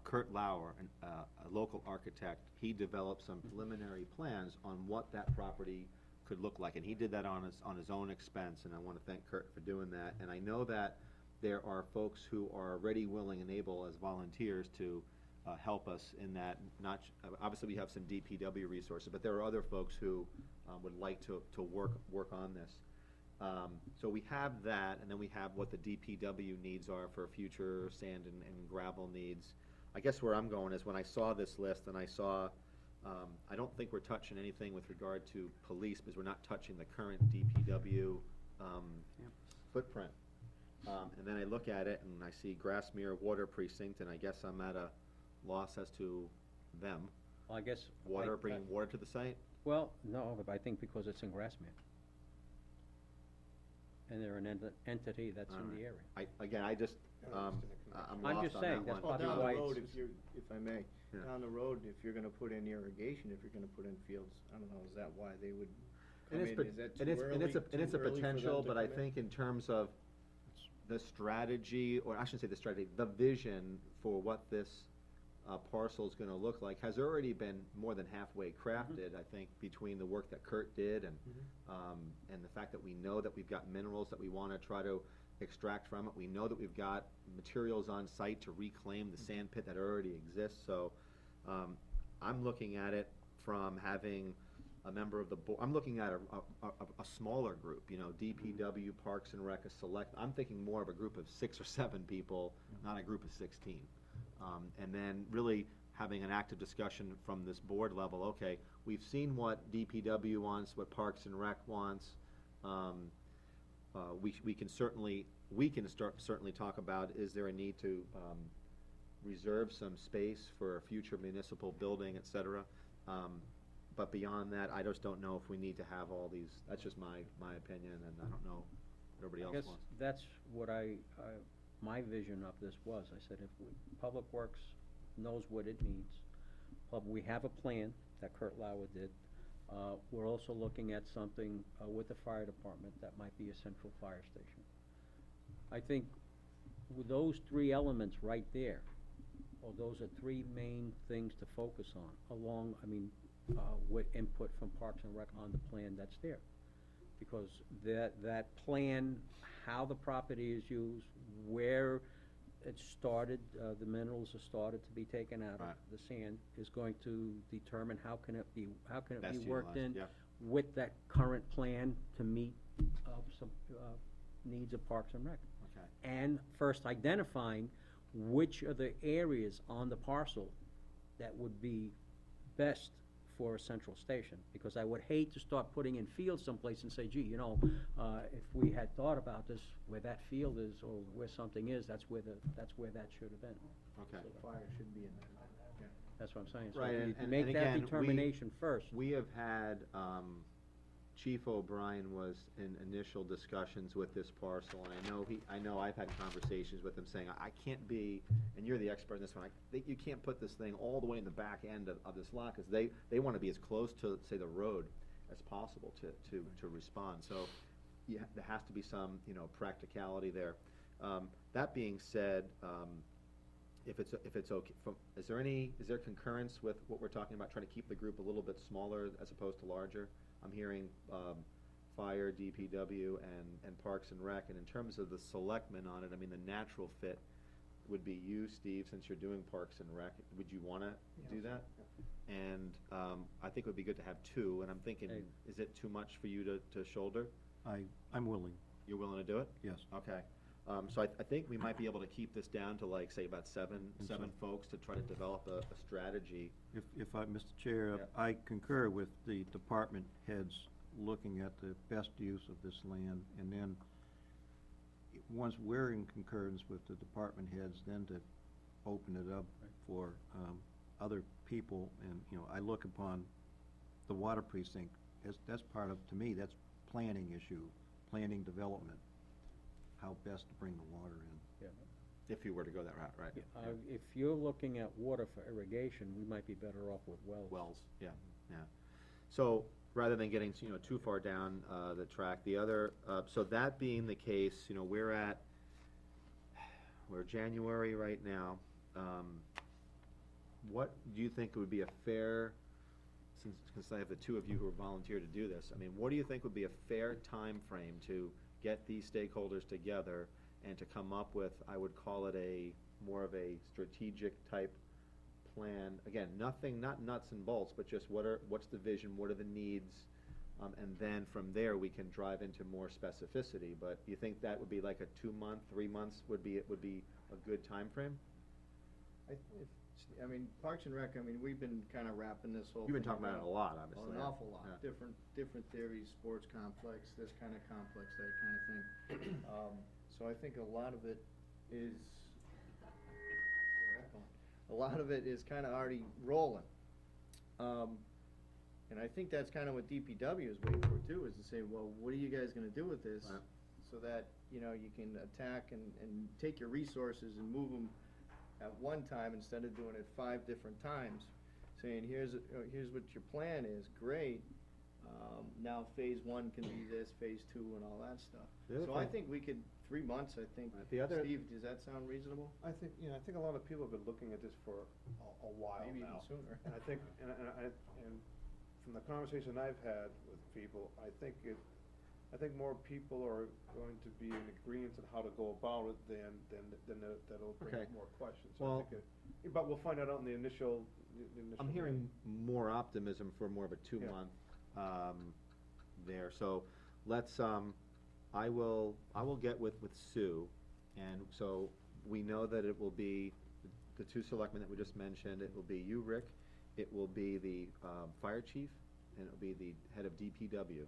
Kurt Lauer, a local architect, he developed some preliminary plans on what that property could look like, and he did that on his own expense, and I want to thank Kurt for doing that. And I know that there are folks who are ready, willing, and able as volunteers to help us in that. Obviously, we have some DPW resources, but there are other folks who would like to work on this. So we have that, and then we have what the DPW needs are for future sand and gravel needs. I guess where I'm going is when I saw this list and I saw, I don't think we're touching anything with regard to police, because we're not touching the current DPW footprint. And then I look at it and I see Grassmere Water Precinct, and I guess I'm at a loss as to them. Well, I guess. Bringing water to the site? Well, no, but I think because it's in Grassmere. And they're an entity that's in the area. I just, I'm I'm lost just on saying, that that's one. Well, probably down why the road, it's. if I may, Yeah. down the road, if you're gonna put in irrigation, if you're gonna put in fields, I don't know, is that why they would come And in? it's, Is that and too it's, early? and it's a Too early for them potential, to but I come in? think in terms of the strategy, or I shouldn't say the strategy, the vision for what this parcel's gonna look like has already been more than halfway crafted, I think, between the work that Kurt did and the fact that we know that we've got minerals that we wanna try to extract from it. We know that we've got materials on site to reclaim the sand pit that already exists, so, I'm looking at it from having a member of the board, I'm looking at a smaller group, DPW, Parks and Rec, a select, I'm thinking more of a group of 6 or 7 people, not a group of 16. And then really having an active discussion from this board level, okay, we've seen what DPW wants, what Parks and Rec wants. We can certainly talk about, is there a need to reserve some space for a future municipal building, et cetera. But beyond that, I just don't know if we need to have all these, that's just my opinion, and I don't know what everybody else I guess wants. that's what my vision of this was. I said, if Public Works knows what it needs, we have a plan that Kurt Lauer did. We're also looking at something with the fire department that might be a central fire station. I think with those 3 elements right there, those are 3 main things to focus on, with input from Parks and Rec on the plan that's there. Because that plan, how the property is used, where it started, the minerals are started to be taken out of Right. the sand, is going to determine how can it be Best worked utilized, in yeah. with that current plan to meet some needs of Parks and Rec. Okay. And first identifying which are the areas on the parcel that would be best for a central station, because I would hate to start putting in fields someplace and say, gee, if we had thought about this, where that field is or where something is, that's where that should have been. Okay. So fire should be in there. That's what I'm saying. So Right, if you and make that again, determination first. We have had, Chief O'Brien was in initial discussions with this parcel, and I know I've had conversations with him saying, I can't be, and you're the expert in this one, I think you can't put this thing all the way in the back end of this lot, because they want to be as close to, say, the road as possible to respond, so there has to be some, practicality there. That being said, if it's okay, is there concurrence with what we're talking about, trying to keep the group a little bit smaller as opposed to larger? I'm hearing fire, DPW, and Parks and Rec, and in terms of the selectmen on it, the natural fit would be you, Steve, since you're doing Parks and Rec. Would you wanna do that? And, I think it would be good to have two, and I'm thinking, Hey. is it too much for you to shoulder? I'm willing, You're willing to do it? yes. Okay, so I think we might be able to keep this down to like, say, about seven And so- folks to try to develop a strategy. If I, Mr. Chair, Yeah. I concur with the department heads looking at the best use of this land, and then, once we're in concurrence with the department heads, then to open it up for, other people, and, I look upon the water precinct, that's part of, to me, that's planning issue, planning development, how best to bring the water in. If you were to go that route, right? If you're looking at water for irrigation, we might be better off with wells. Wells, yeah. So, rather than getting, too far down, the track, the other, so that being the case, we're January right now. What do you think would be a fair, since I have the two of you who have volunteered to do this, I mean, what do you think would be a fair time frame to get these stakeholders together and to come up with, I would call it more of a strategic type plan? Again, nothing, not nuts and bolts, but just what's the vision, what are the needs? And then from there, we can drive into more specificity. But you think that would be like a 2-month, 3 months would be a good time frame? I mean, Parks and Rec, we've been kinda wrapping this whole You've been thing talking about it a lot, obviously. An awful lot, Yeah. different theories, sports complex, this kinda complex, that kinda thing. So I think a lot of it is, kinda already rolling. And I think that's kinda what DPW is waiting for too, is to say, well, what are you guys gonna do with this? Right. So that, you can attack and take your resources and move them at one time instead of doing it 5 different times. Saying, here's what your plan is, great. Now phase 1 can be this, phase 2 and all that stuff. The other So I thing- think we could, 3 months, I think. Right, the other- Steve, does that sound reasonable? I think, I think a lot of people have been looking at this for a while now. Maybe even sooner. And I think, and from the conversation I've had with people, I think more people are going to be in agreement on how to go about it that'll bring Okay. up more questions. So I Well- think but we'll find out on the initial. I'm hearing more optimism for more of a 2-month, there, so let's, I will get with Sue, and so we know that it will be the 2 selectmen that we just mentioned, it will be you, Rick, it will be the, fire chief, and it will be the head of DPW.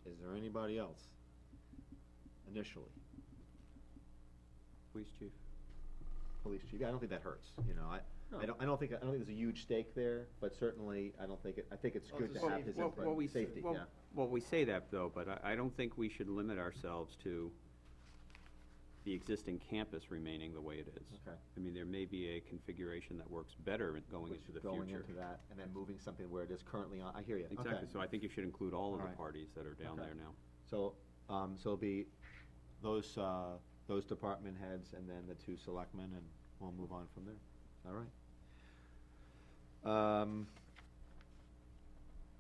Is there anybody else initially? Police chief. Police chief, yeah, I don't think that hurts, No. I don't think there's a huge stake there, but certainly, I think it's Well, good it's to a have his safety. input. Safety, yeah. Well, we say that though, but I don't think we should limit ourselves to the existing campus remaining the way it is. Okay. I mean, there may be a configuration that works better going into the future. Going into that, and then moving something where it is currently on, I hear you, okay. Exactly, so I think you should include all of the Alright. parties that are down Okay. there now. So, so it'll be those department heads and then the 2 selectmen, and we'll move on from there, all right?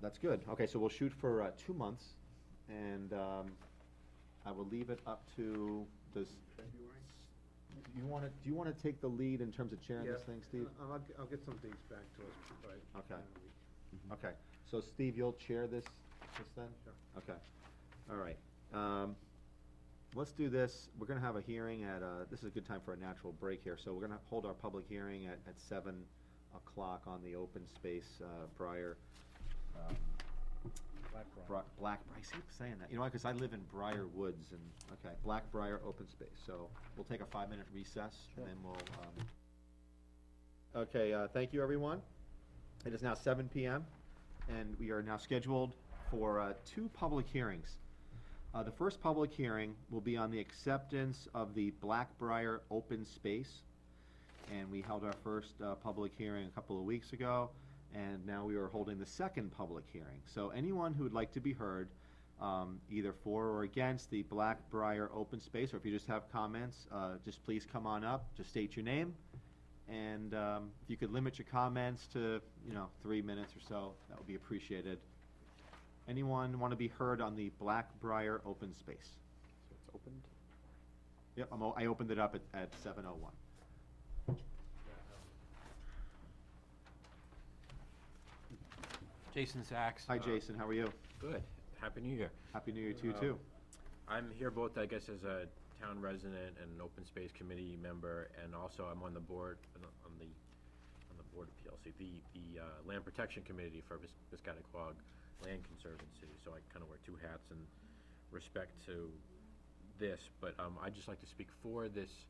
That's good, okay, so we'll shoot for, 2 months, and, I will leave it up to, February? do you wanna take the lead in terms of chairing this thing, Steve? I'll get some dates back to us by. Okay. end of the week. Okay, so Steve, you'll chair this then? Sure. Okay, all right. Let's do this, we're gonna have a hearing at, this is a good time for a natural break here, so we're gonna hold our public hearing at 7 o'clock on the open space, Briar. I keep saying that, you know why, because I live in Briar Woods, and, okay, Blackbriar Open Space, so we'll take a 5-minute recess, and then we'll, Okay, thank you, everyone. It is now 7 PM, and we are now scheduled for 2 public hearings. The first public hearing will be on the acceptance of the Blackbriar Open Space, and we held our first public hearing a couple of weeks ago, and now we are holding the second public hearing. So anyone who would like to be heard, either for or against the Blackbriar Open Space, or if you just have comments, just please come on up, just state your name, and if you could limit your comments to, 3 minutes or so, that would be appreciated. Anyone want to be heard on the Blackbriar Open Space? So it's opened? Yep, I opened it up at 7:01. Jason Sachs. Hi, Jason, how are you? Good. Happy New Year. Happy New Year to you, too. I'm here both, I guess, as a town resident and an open space committee member, and also I'm on the board, on the board of PLC, the Land Protection Committee for Piscataquag Land Conservancy, so I kind of wear two hats in respect to this, but I'd just like to speak for this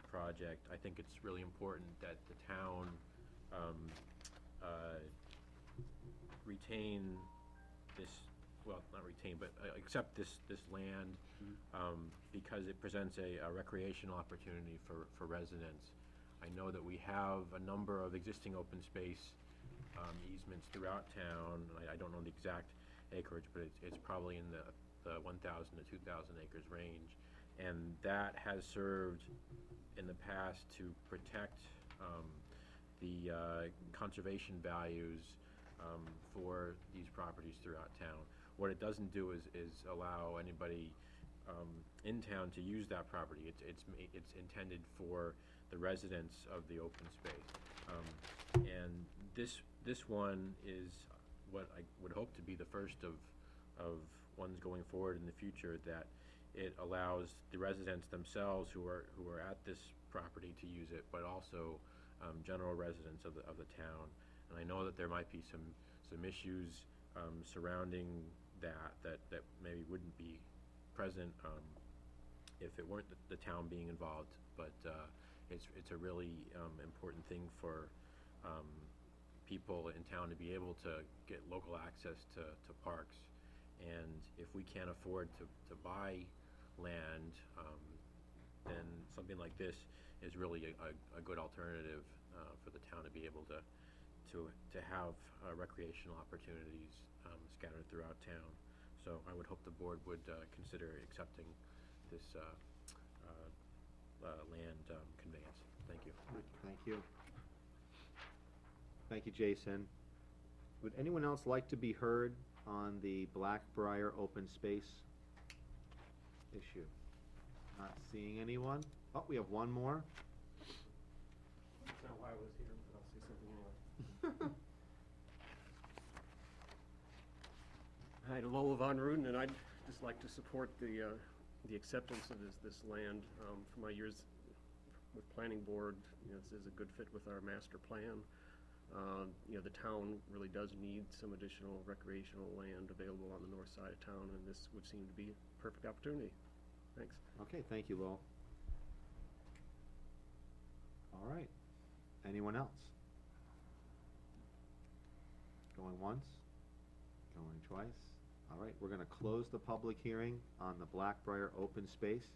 project. I think it's really important that the town retain this, well, not retain, but accept this land because it presents a recreational opportunity for residents. I know that we have a number of existing open space easements throughout town. I don't know the exact acreage, but it's probably in the 1,000 to 2,000 acres range. And that has served in the past to protect the conservation values for these properties throughout town. What it doesn't do is allow anybody in town to use that property. It's intended for the residents of the open space. And this one is what I would hope to be the first of ones going forward in the future, that it allows the residents themselves who are at this property to use it, but also general residents of the town. And I know that there might be some issues surrounding that maybe wouldn't be present if it weren't the town being involved, but it's a really important thing for people in town to be able to get local access to parks. And if we can't afford to buy land, then something like this is really a good alternative for the town to be able to have recreational opportunities scattered throughout town. So I would hope the board would consider accepting this land conveyance. Thank you. Thank you. Thank you, Jason. Would anyone else like to be heard on the Blackbriar open space issue? Not seeing anyone. Oh, we have one more. That's not why I was here, but I'll say something anyway. Hi, Lowell Von Ruden, and I'd just like to support the acceptance of this land. For my years with planning board, this is a good fit with our master plan. The town really does need some additional recreational land available on the north side of town, and this would seem to be a perfect opportunity. Thanks. Okay, thank you, Lowell. All right. Anyone else? Going once? Going twice? All right, we're going to close the public hearing on the Blackbriar open space,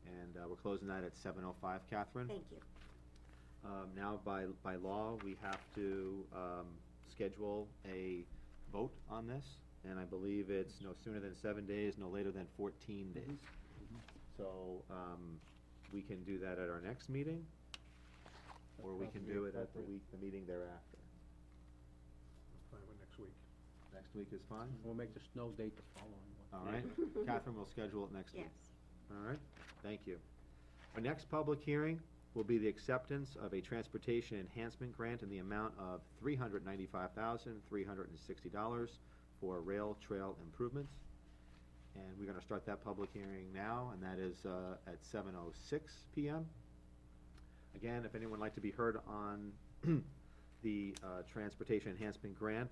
and we're closing that at 7:05, Catherine. Thank you. Now, by law, we have to schedule a vote on this, and I believe it's no sooner than 7 days, no later than 14 days. So we can do that at our next meeting, or we can do it at the meeting thereafter. Fine with next week. Next week is fine? We'll make the snow date the following one. All right. Catherine will schedule it next week. Yes. All right, thank you. Our next public hearing will be the acceptance of a transportation enhancement grant in the amount of $395,360 for rail trail improvements. And we're going to start that public hearing now, and that is at 7:06 p.m. Again, if anyone would like to be heard on the transportation enhancement grant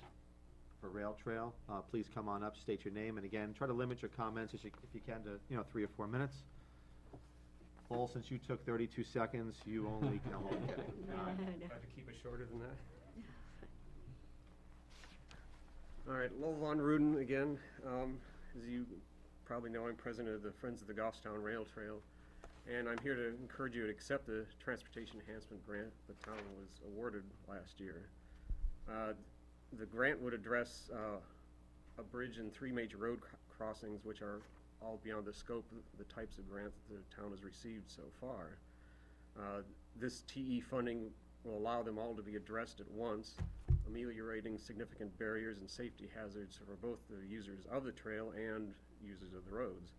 for rail trail, please come on up, state your name, and again, try to limit your comments if you can to 3 or 4 minutes. Lowell, since you took 32 seconds, you only can. Okay. I have to keep it shorter than that. All right, Lowell Von Ruden again. As you probably know, I'm president of the Friends of the Goffstown Rail Trail, and I'm here to encourage you to accept the transportation enhancement grant the town was awarded last year. The grant would address a bridge and 3 major road crossings, which are all beyond the scope of the types of grants that the town has received so far. This TE funding will allow them all to be addressed at once, ameliorating significant barriers and safety hazards for both the users of the trail and users of the roads.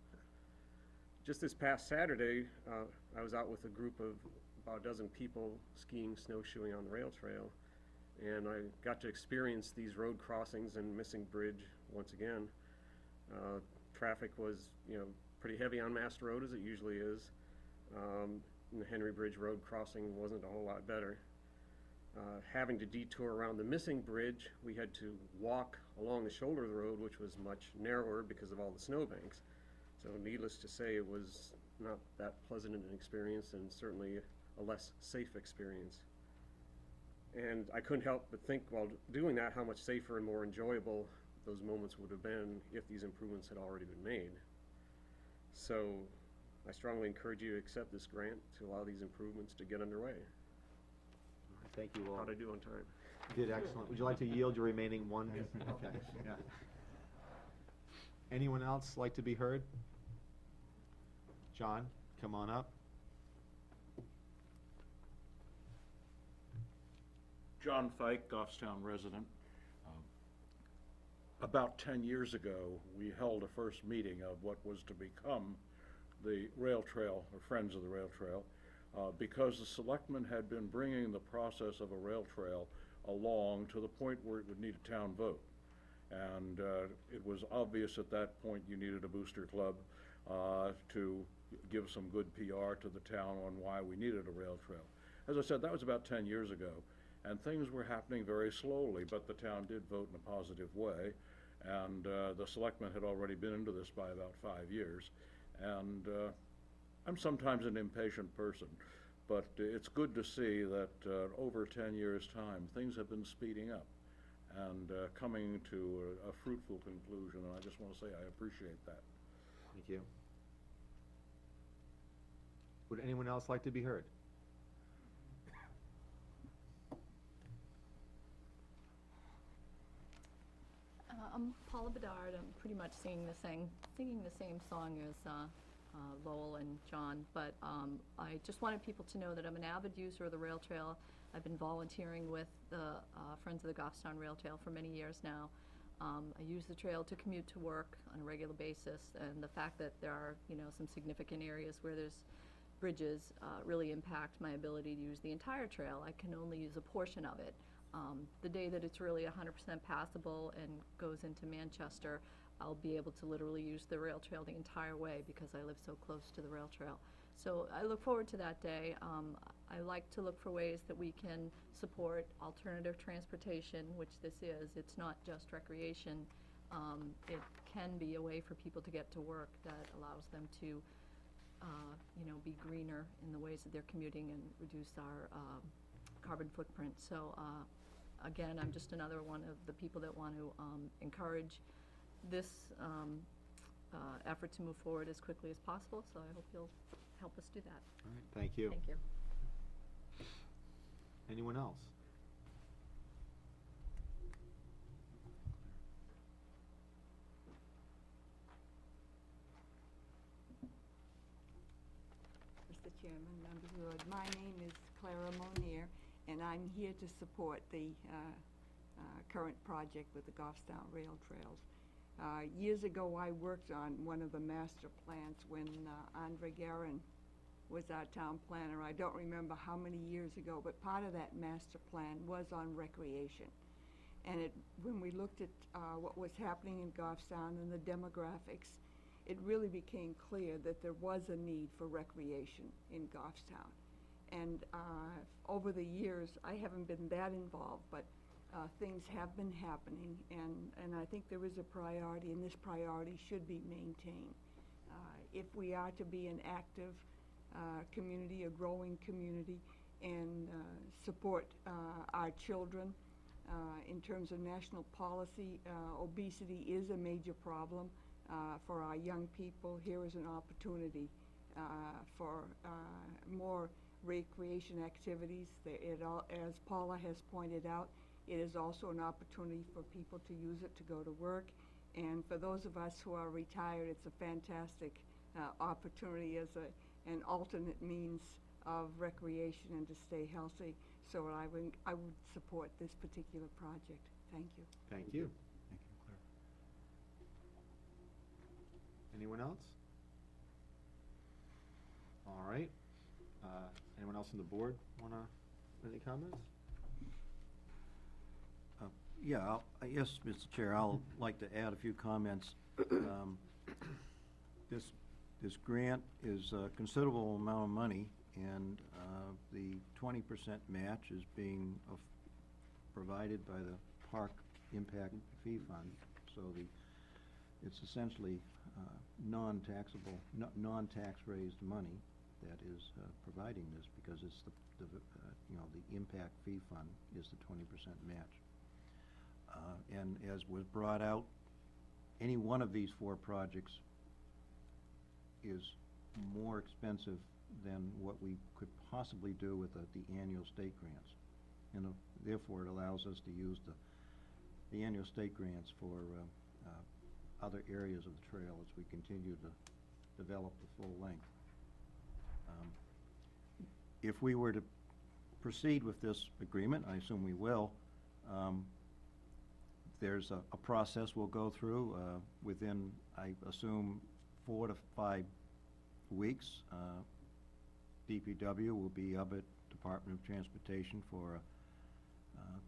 just this past Saturday, I was out with a group of about a dozen people skiing, snowshoeing on the rail trail, and I got to experience these road crossings and missing bridge once again. Traffic was, pretty heavy on Mass Road, as it usually is. And the Henry Bridge Road crossing wasn't a whole lot better. Having to detour around the missing bridge, we had to walk along the shoulder of the road, which was much narrower because of all the snowbanks. So needless to say, it was not that pleasant an experience, and certainly a less safe experience. And I couldn't help but think while doing that how much safer and more enjoyable those moments would have been if these improvements had already been made. So I strongly encourage you to accept this grant to allow these improvements to get underway. Thank you all. How'd I do on time? You did excellent. Would you like to yield your remaining one? Okay, yeah. Anyone else like to be heard? John, come on up. John Fike, Goffstown resident. About 10 years ago, we held a first meeting of what was to become the rail trail, or Friends of the Rail Trail, because the selectmen had been bringing the process of a rail trail along to the point where it would need a town vote. And it was obvious at that point you needed a booster club to give some good PR to the town on why we needed a rail trail. As I said, that was about 10 years ago, and things were happening very slowly, but the town did vote in a positive way, and the selectmen had already been into this by about 5 years. And I'm sometimes an impatient person, but it's good to see that over 10 years' time, things have been speeding up and coming to a fruitful conclusion, and I just want to say I appreciate that. Thank you. Would anyone else like to be heard? I'm Paula Bedard. I'm pretty much singing the same song as Lowell and John, but I just wanted people to know that I'm an avid user of the rail trail. I've been volunteering with the Friends of the Goffstown Rail Trail for many years now. I use the trail to commute to work on a regular basis, and the fact that there are, some significant areas where there's bridges really impact my ability to use the entire trail. I can only use a portion of it. The day that it's really 100% passable and goes into Manchester, I'll be able to literally use the rail trail the entire way because I live so close to the rail trail. So I look forward to that day. I like to look for ways that we can support alternative transportation, which this is. It's not just recreation. It can be a way for people to get to work that allows them to be greener in the ways that they're commuting and reduce our carbon footprint. So again, I'm just another one of the people that want to encourage this effort to move forward as quickly as possible, so I hope you'll help us do that. All right, thank you. Thank you. Anyone else? Mr. Chairman, members of the board, my name is Clara Monier, and I'm here to support the current project with the Goffstown Rail Trails. Years ago, I worked on one of the master plans when Andre Guerin was our town planner. I don't remember how many years ago, but part of that master plan was on recreation. And when we looked at what was happening in Goffstown and the demographics, it really became clear that there was a need for recreation in Goffstown. And over the years, I haven't been that involved, but things have been happening, and I think there is a priority, and this priority should be maintained. If we are to be an active community, a growing community, and support our children in terms of national policy, obesity is a major problem for our young people. Here is an opportunity for more recreation activities. As Paula has pointed out, it is also an opportunity for people to use it to go to work. And for those of us who are retired, it's a fantastic opportunity as an alternate means of recreation and to stay healthy. So I would support this particular project. Thank you. Thank you. Thank you, Claire. Anyone else? All right. Anyone else on the board wanna, any comments? Yeah, yes, Mr. Chair, I'll like to add a few comments. This grant is a considerable amount of money, and the 20% match is being provided by the Park Impact Fee Fund. So it's essentially non-taxable, non-tax raised money that is providing this, because it's the impact fee fund is the 20% match. And as was brought out, any one of these 4 projects is more expensive than what we could possibly do with the annual state grants. And therefore, it allows us to use the annual state grants for other areas of the trail as we continue to develop the full length. If we were to proceed with this agreement, I assume we will, there's a process we'll go through within, I assume, 4 to 5 weeks. DPW will be up at Department of Transportation for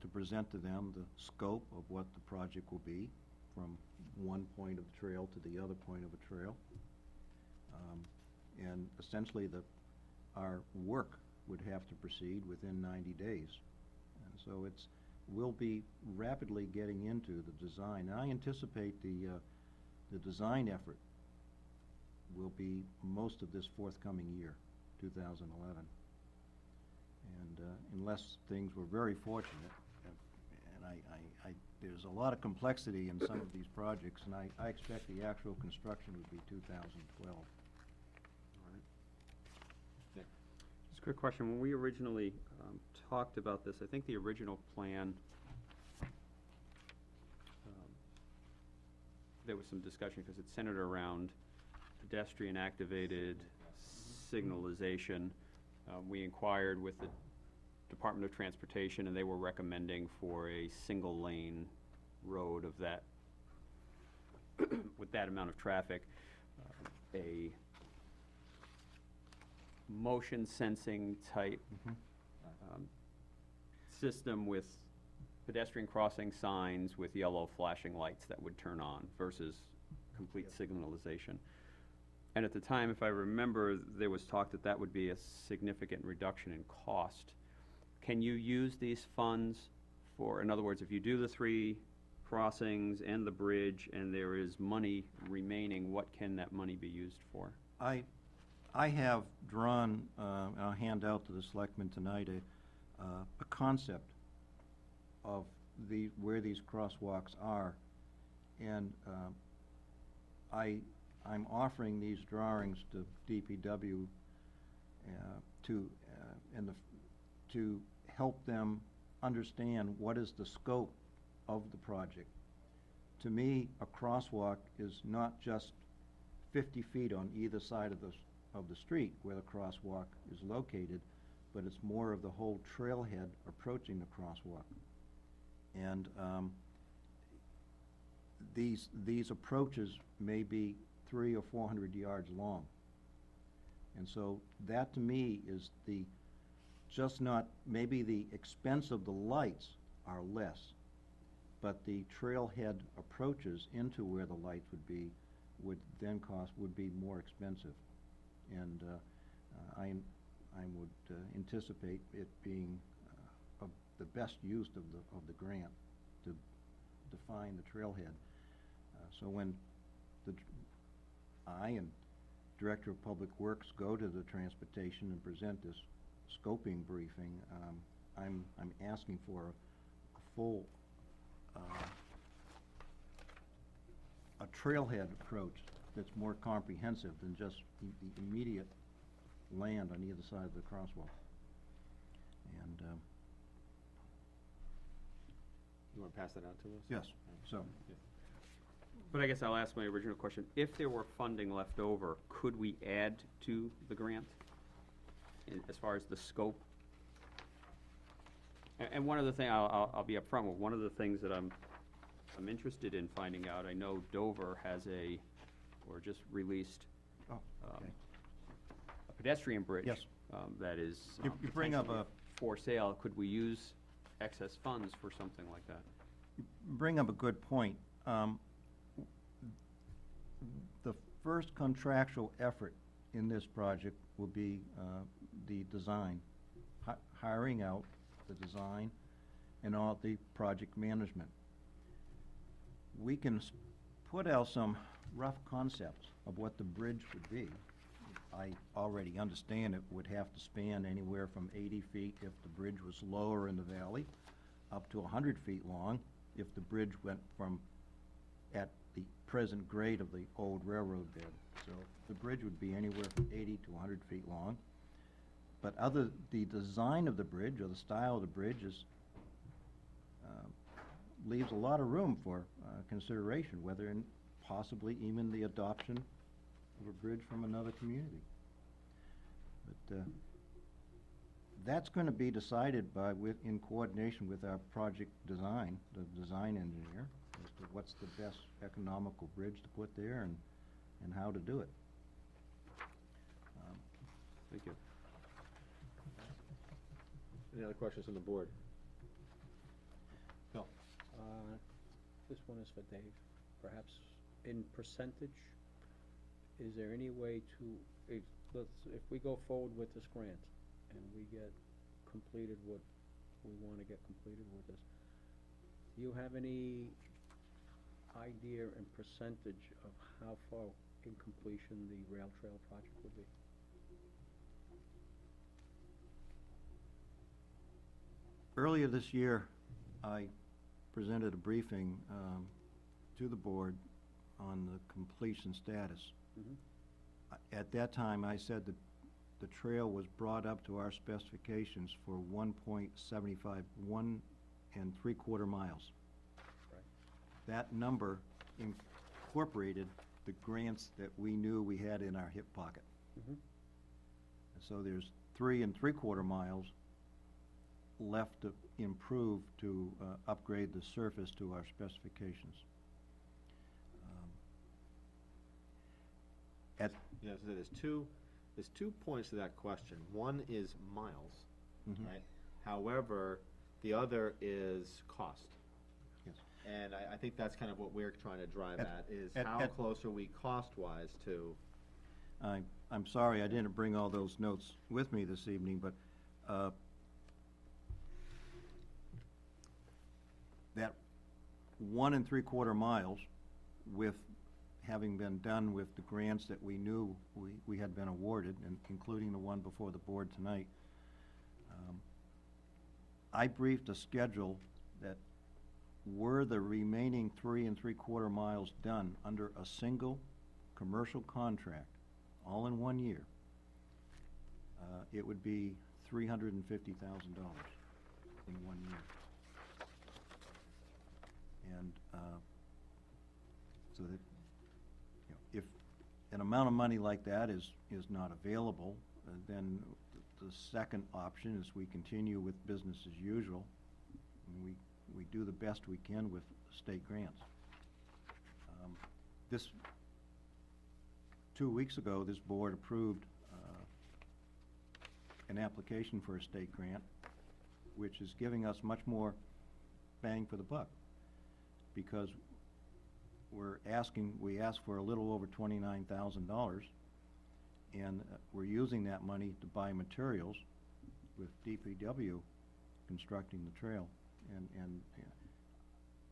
to present to them the scope of what the project will be from one point of the trail to the other point of a trail. And essentially our work would have to proceed within 90 days. And so we'll be rapidly getting into the design. And I anticipate the design effort will be most of this forthcoming year, 2011. And unless things were very fortunate, and there's a lot of complexity in some of these projects, and I expect the actual construction would be 2012. Just a quick question. When we originally talked about this, I think the original plan, there was some discussion because it's centered around pedestrian-activated signalization. We inquired with the Department of Transportation, and they were recommending for a single-lane road of that, with that amount of traffic, a motion sensing type system with pedestrian crossing signs with yellow flashing lights that would turn on versus complete signalization. And at the time, if I remember, there was talk that that would be a significant reduction in cost. Can you use these funds for, in other words, if you do the 3 crossings and the bridge and there is money remaining, what can that money be used for? I have drawn, and I'll hand out to the selectmen tonight, a concept of where these crosswalks are. And I'm offering these drawings to DPW to help them understand what is the scope of the project. To me, a crosswalk is not just 50 feet on either side of the street where the crosswalk is located, but it's more of the whole trailhead approaching the crosswalk. And these approaches may be 300 or 400 yards long. And so that to me is maybe the expense of the lights are less, but the trailhead approaches into where the lights would be would be more expensive. And I would anticipate it being of the best use of the grant to define the trailhead. So when I and Director of Public Works go to the Transportation and present this scoping briefing, I'm asking for a full a trailhead approach that's more comprehensive than just the immediate land on either side of the crosswalk. And You want to pass that out to us? yes, so But I guess I'll ask my original question. If there were funding left over, could we add to the grant as far as the scope? And one of the things, I'll be upfront with, one of the things that I'm interested in finding out, I know Dover has or just released okay. a pedestrian bridge. Yes. That is You bring up potentially for sale. Could we use excess funds for something like that? bring up a good point. The first contractual effort in this project will be the design, hiring out the design and all the project management. We can put out some rough concepts of what the bridge would be. I already understand it would have to span anywhere from 80 feet if the bridge was lower in the valley, up to 100 feet long if the bridge went from at the present grade of the old railroad bed. So the bridge would be anywhere from 80 to 100 feet long. But the design of the bridge or the style of the bridge is, leaves a lot of room for consideration, whether in possibly even the adoption of a bridge from another community. But that's going to be decided in coordination with our project design, the design engineer, as to what's the best economical bridge to put there and how to do it. Thank you. Any other questions on the board? Bill? This one is for Dave. Perhaps in percentage, is there any way to, if we go forward with this grant and we get completed what we want to get completed with this, do you have any idea in percentage of how far in completion the rail trail project would be? Earlier this year, I presented a briefing to the board on the completion status. At that time, I said that the trail was brought up to our specifications for 1.75, 1 3/4 miles. Right. That number incorporated the grants that we knew we had in our hip pocket. And so there's 3 3/4 miles left to improve to upgrade the surface to our specifications. Yeah, so there's two points to that question. One is miles, right? However, the other is cost. Yes. And I think that's kind of what we're trying to drive at, is at- how at- close are we cost-wise to? I'm sorry I didn't bring all those notes with me this evening, but that 1 3/4 miles, with having been done with the grants that we knew we had been awarded, and including the one before the board tonight, I briefed a schedule that were the remaining 3 3/4 miles done under a single commercial contract, all in 1 year, it would be $350,000 in 1 year. And so that, if an amount of money like that is not available, then the second option is we continue with business as usual. And we do the best we can with state grants. 2 weeks ago, this board approved an application for a state grant, which is giving us much more bang for the buck, because we asked for a little over $29,000, and we're using that money to buy materials, with DPW constructing the trail. And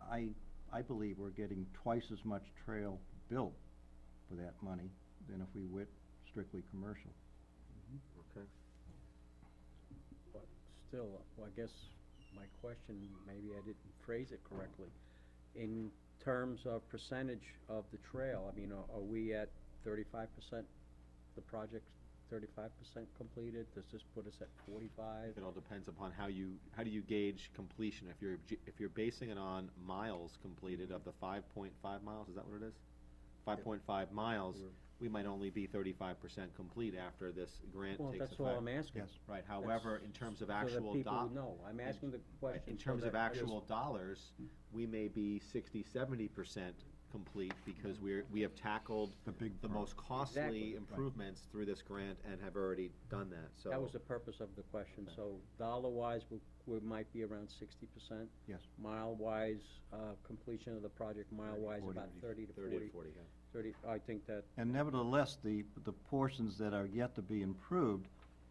I believe we're getting twice as much trail built for that money than if we went strictly commercial. Okay. But still, I guess my question, maybe I didn't phrase it correctly. In terms of percentage of the trail, I mean, are we at 35%, the project's 35% completed? Does this put us at 45? It all depends upon how do you gauge completion. If you're basing it on miles completed of the 5.5 miles, is that what it is? 5.5 miles, we might only be 35% complete after this grant Well, takes effect. that's all I'm asking. Yes. Right, however, in terms of So that actual people know. I'm asking the question. in so terms of that- actual dollars, we may be 60, 70% complete, because we have tackled the most costly Exactly. improvements through this grant and have already done that, so. That was the purpose of the question, so dollar-wise, we might be around 60%. Yes. Mile-wise, completion of the project, mile-wise, 40, about 30 to 30 40. to 40, yeah. 30, I think that, And nevertheless, the portions that are yet to be improved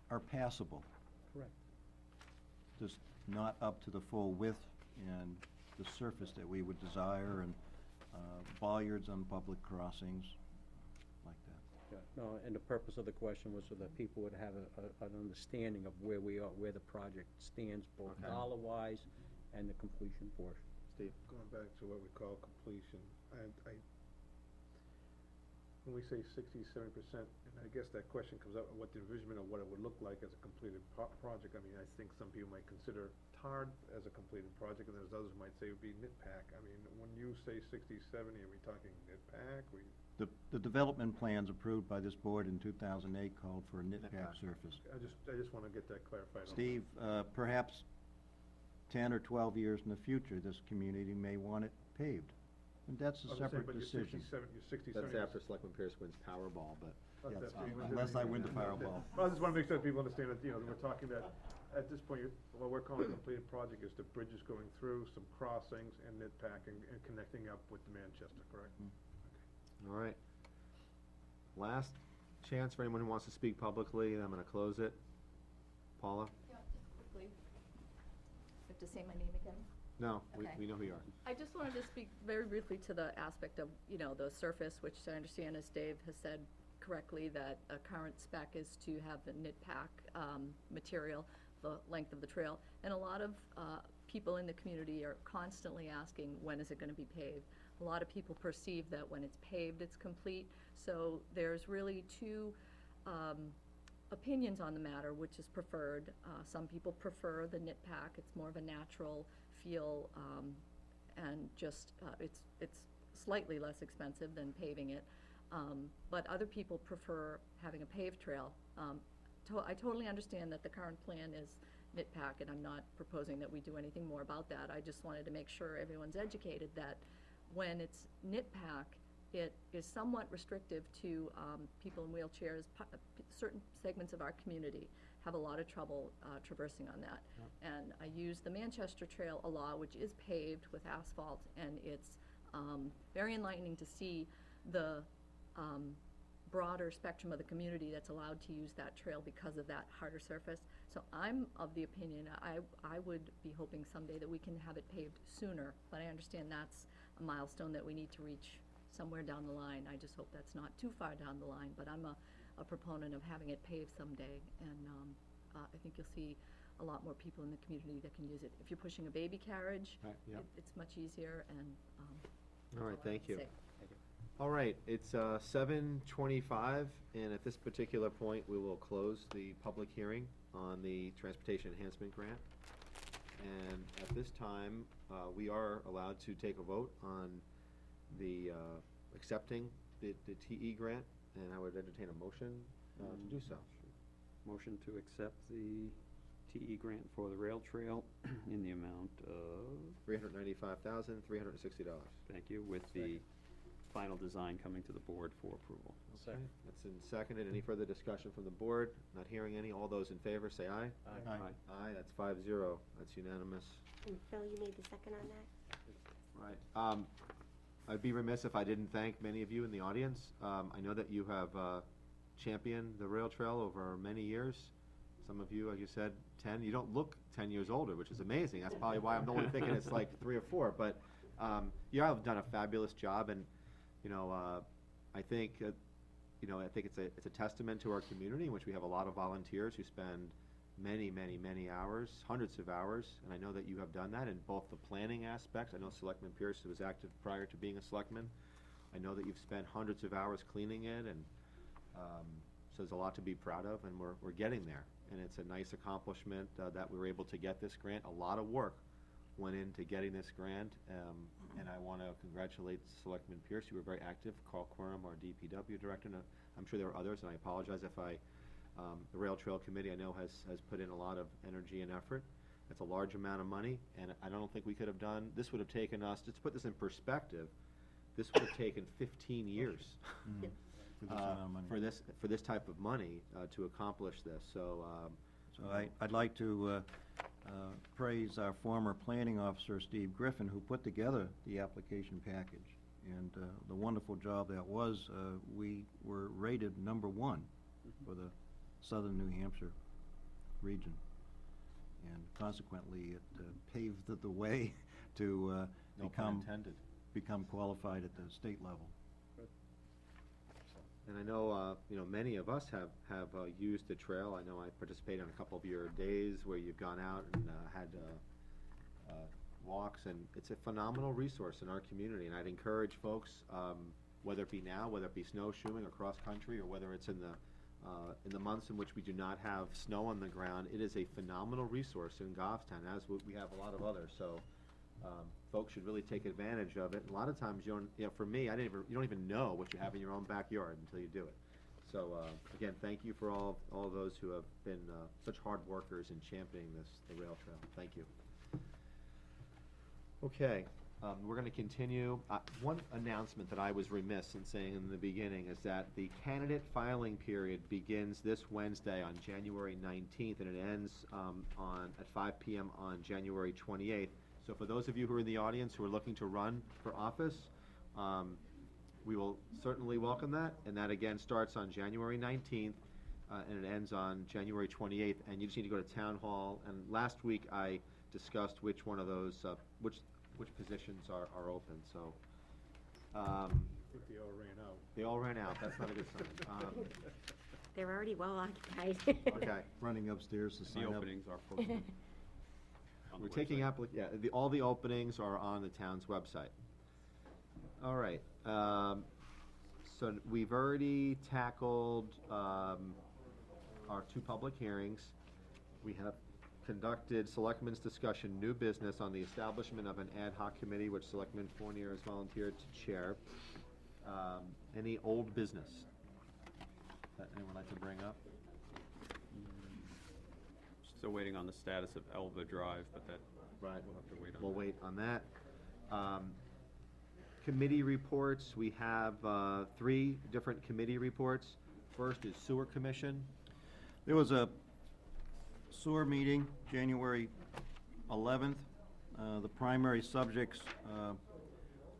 are passable, correct. just not up to the full width and the surface that we would desire, and bollards on public crossings, like that. Yeah, no, and the purpose of the question was so that people would have an understanding of where we are, where the project stands, both Okay. dollar-wise and the completion portion. Steve? Going back to what we call completion, when we say 60-70%, and I guess that question comes up, what the envisionment of what it would look like as a completed project. I mean, I think some people might consider TARD as a completed project, and there's others who might say it would be NITPAC. I mean, when you say 60-70, are we talking NITPAC? The development plans approved by this board in 2008 called for a NITPAC NITPAC. surface. I just want to get that clarified. Steve, perhaps 10 or 12 years in the future, this community may want it paved. And that's a separate decision. You're 60-70. That's after Selectman Pierce wins Powerball, but. Yes, unless I win the Powerball. Well, I just want to make sure that people understand that, we're talking about, at this point, what we're calling a completed project is the bridges going through, some crossings, and NITPAC, and connecting up with Manchester, correct? All right. Last chance for anyone who wants to speak publicly, and I'm gonna close it. Paula? Yeah, just quickly. Have to say my name again? No, Okay. we know who you are. I just wanted to speak very briefly to the aspect of, the surface, which I understand, as Dave has said correctly, that a current spec is to have the NITPAC material, the length of the trail. And a lot of people in the community are constantly asking, when is it gonna be paved? A lot of people perceive that when it's paved, it's complete. So there's really two opinions on the matter, which is preferred. Some people prefer the NITPAC. It's more of a natural feel, and just, it's slightly less expensive than paving it. But other people prefer having a paved trail. I totally understand that the current plan is NITPAC, and I'm not proposing that we do anything more about that. I just wanted to make sure everyone's educated that when it's NITPAC, it is somewhat restrictive to people in wheelchairs. Certain segments of our community have a lot of trouble traversing on that. And I use the Manchester Trail a lot, which is paved with asphalt, and it's very enlightening to see the broader spectrum of the community that's allowed to use that trail because of that harder surface. So I'm of the opinion, I would be hoping someday that we can have it paved sooner, but I understand that's a milestone that we need to reach somewhere down the line. I just hope that's not too far down the line, but I'm a proponent of having it paved someday, and I think you'll see a lot more people in the community that can use it. If you're pushing a baby carriage, Right, yeah. it's much easier, and All right, that's all I thank have you. to say. All right, it's 7:25, and at this particular point, we will close the public hearing on the Transportation Enhancement Grant. And at this time, we are allowed to take a vote on the accepting the TE grant, and I would entertain a motion to do so. Motion to accept the TE grant for the rail trail in the amount of, $395,360. thank you, with the final design coming to the board for approval. Okay, that's been seconded. Any further discussion from the board? Not hearing any. All those in favor, say aye. Aye. Aye, that's 5-0. That's unanimous. And Phil, you made the second on that? Right. I'd be remiss if I didn't thank many of you in the audience. I know that you have championed the rail trail over many years. Some of you, like you said, 10. You don't look 10 years older, which is amazing. That's probably why I'm only thinking it's like 3 or 4. But you have done a fabulous job, and I think it's a testament to our community in which we have a lot of volunteers who spend many, many, many hours, hundreds of hours, and I know that you have done that in both the planning aspects. I know Selectman Pierce was active prior to being a selectman. I know that you've spent hundreds of hours cleaning it, and so there's a lot to be proud of, and we're getting there. And it's a nice accomplishment that we were able to get this grant. A lot of work went into getting this grant, and I want to congratulate Selectman Pierce. You were very active. Carl Quorum, our DPW director, and I'm sure there were others, and I apologize if the Rail Trail Committee, I know, has put in a lot of energy and effort. It's a large amount of money, and I don't think we could have done, this would have taken us, just to put this in perspective, this would have taken 15 years For this amount of money. for this type of money to accomplish this, so. So I'd like to praise our former planning officer, Steve Griffin, who put together the application package. And the wonderful job that was, we were rated number 1 for the southern New Hampshire region. And consequently, it paved the way to No pun intended. become qualified at the state level. And I know, many of us have used the trail. I know I participated in a couple of your days where you've gone out and had walks, and it's a phenomenal resource in our community. And I'd encourage folks, whether it be now, whether it be snowshoeing or cross-country, or whether it's in the months in which we do not have snow on the ground, it is a phenomenal resource in Goffstown, as we have a lot of others. So folks should really take advantage of it. And a lot of times for me, you don't even know what you have in your own backyard until you do it. So again, thank you for all those who have been such hard workers in championing the rail trail. Thank you. Okay, we're going to continue. One announcement that I was remiss in saying in the beginning is that the candidate filing period begins this Wednesday on January 19th, and it ends at 5 p.m. on January 28th. So for those of you who are in the audience who are looking to run for office, we will certainly welcome that. And that again starts on January 19th, and it ends on January 28th. And you just need to go to Town Hall. And last week I discussed which one of those, which positions are open. So. I think they all ran out. They all ran out. That's not a good sign. They're already well occupied. Okay. Running upstairs to sign The up. openings are posted. on the We're taking website. all the openings are on the town's website. All right, so we've already tackled, our 2 public hearings. We have conducted Selectmen's discussion, new business on the establishment of an ad hoc committee, which Selectman Fournier has volunteered to chair. Any old business that anyone would like to bring up? Still waiting on the status of Elva Drive, but that, Right. we'll have to wait on. We'll wait on that. Committee reports, we have 3 different committee reports. First is Sewer Commission. There was a sewer meeting, January 11th. The primary subjects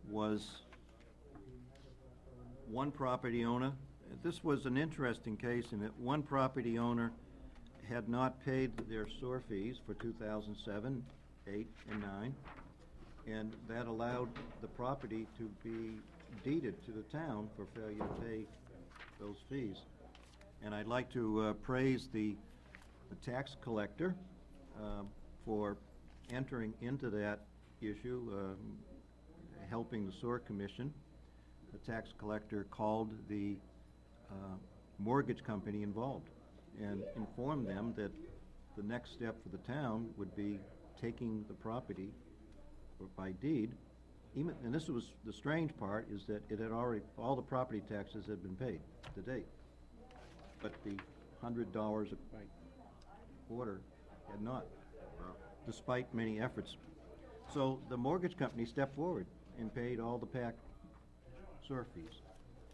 was one property owner. This was an interesting case in that one property owner had not paid their sewer fees for 2007, 8, and 9, and that allowed the property to be deeded to the town for failure to pay those fees. And I'd like to praise the tax collector for entering into that issue, helping the sewer commission. The tax collector called the mortgage company involved and informed them that the next step for the town would be taking the property by deed. And this was the strange part, is that it had already, all the property taxes had been paid to date, but the $100 a quarter had not, despite many efforts. So the mortgage company stepped forward and paid all the PAC sewer fees,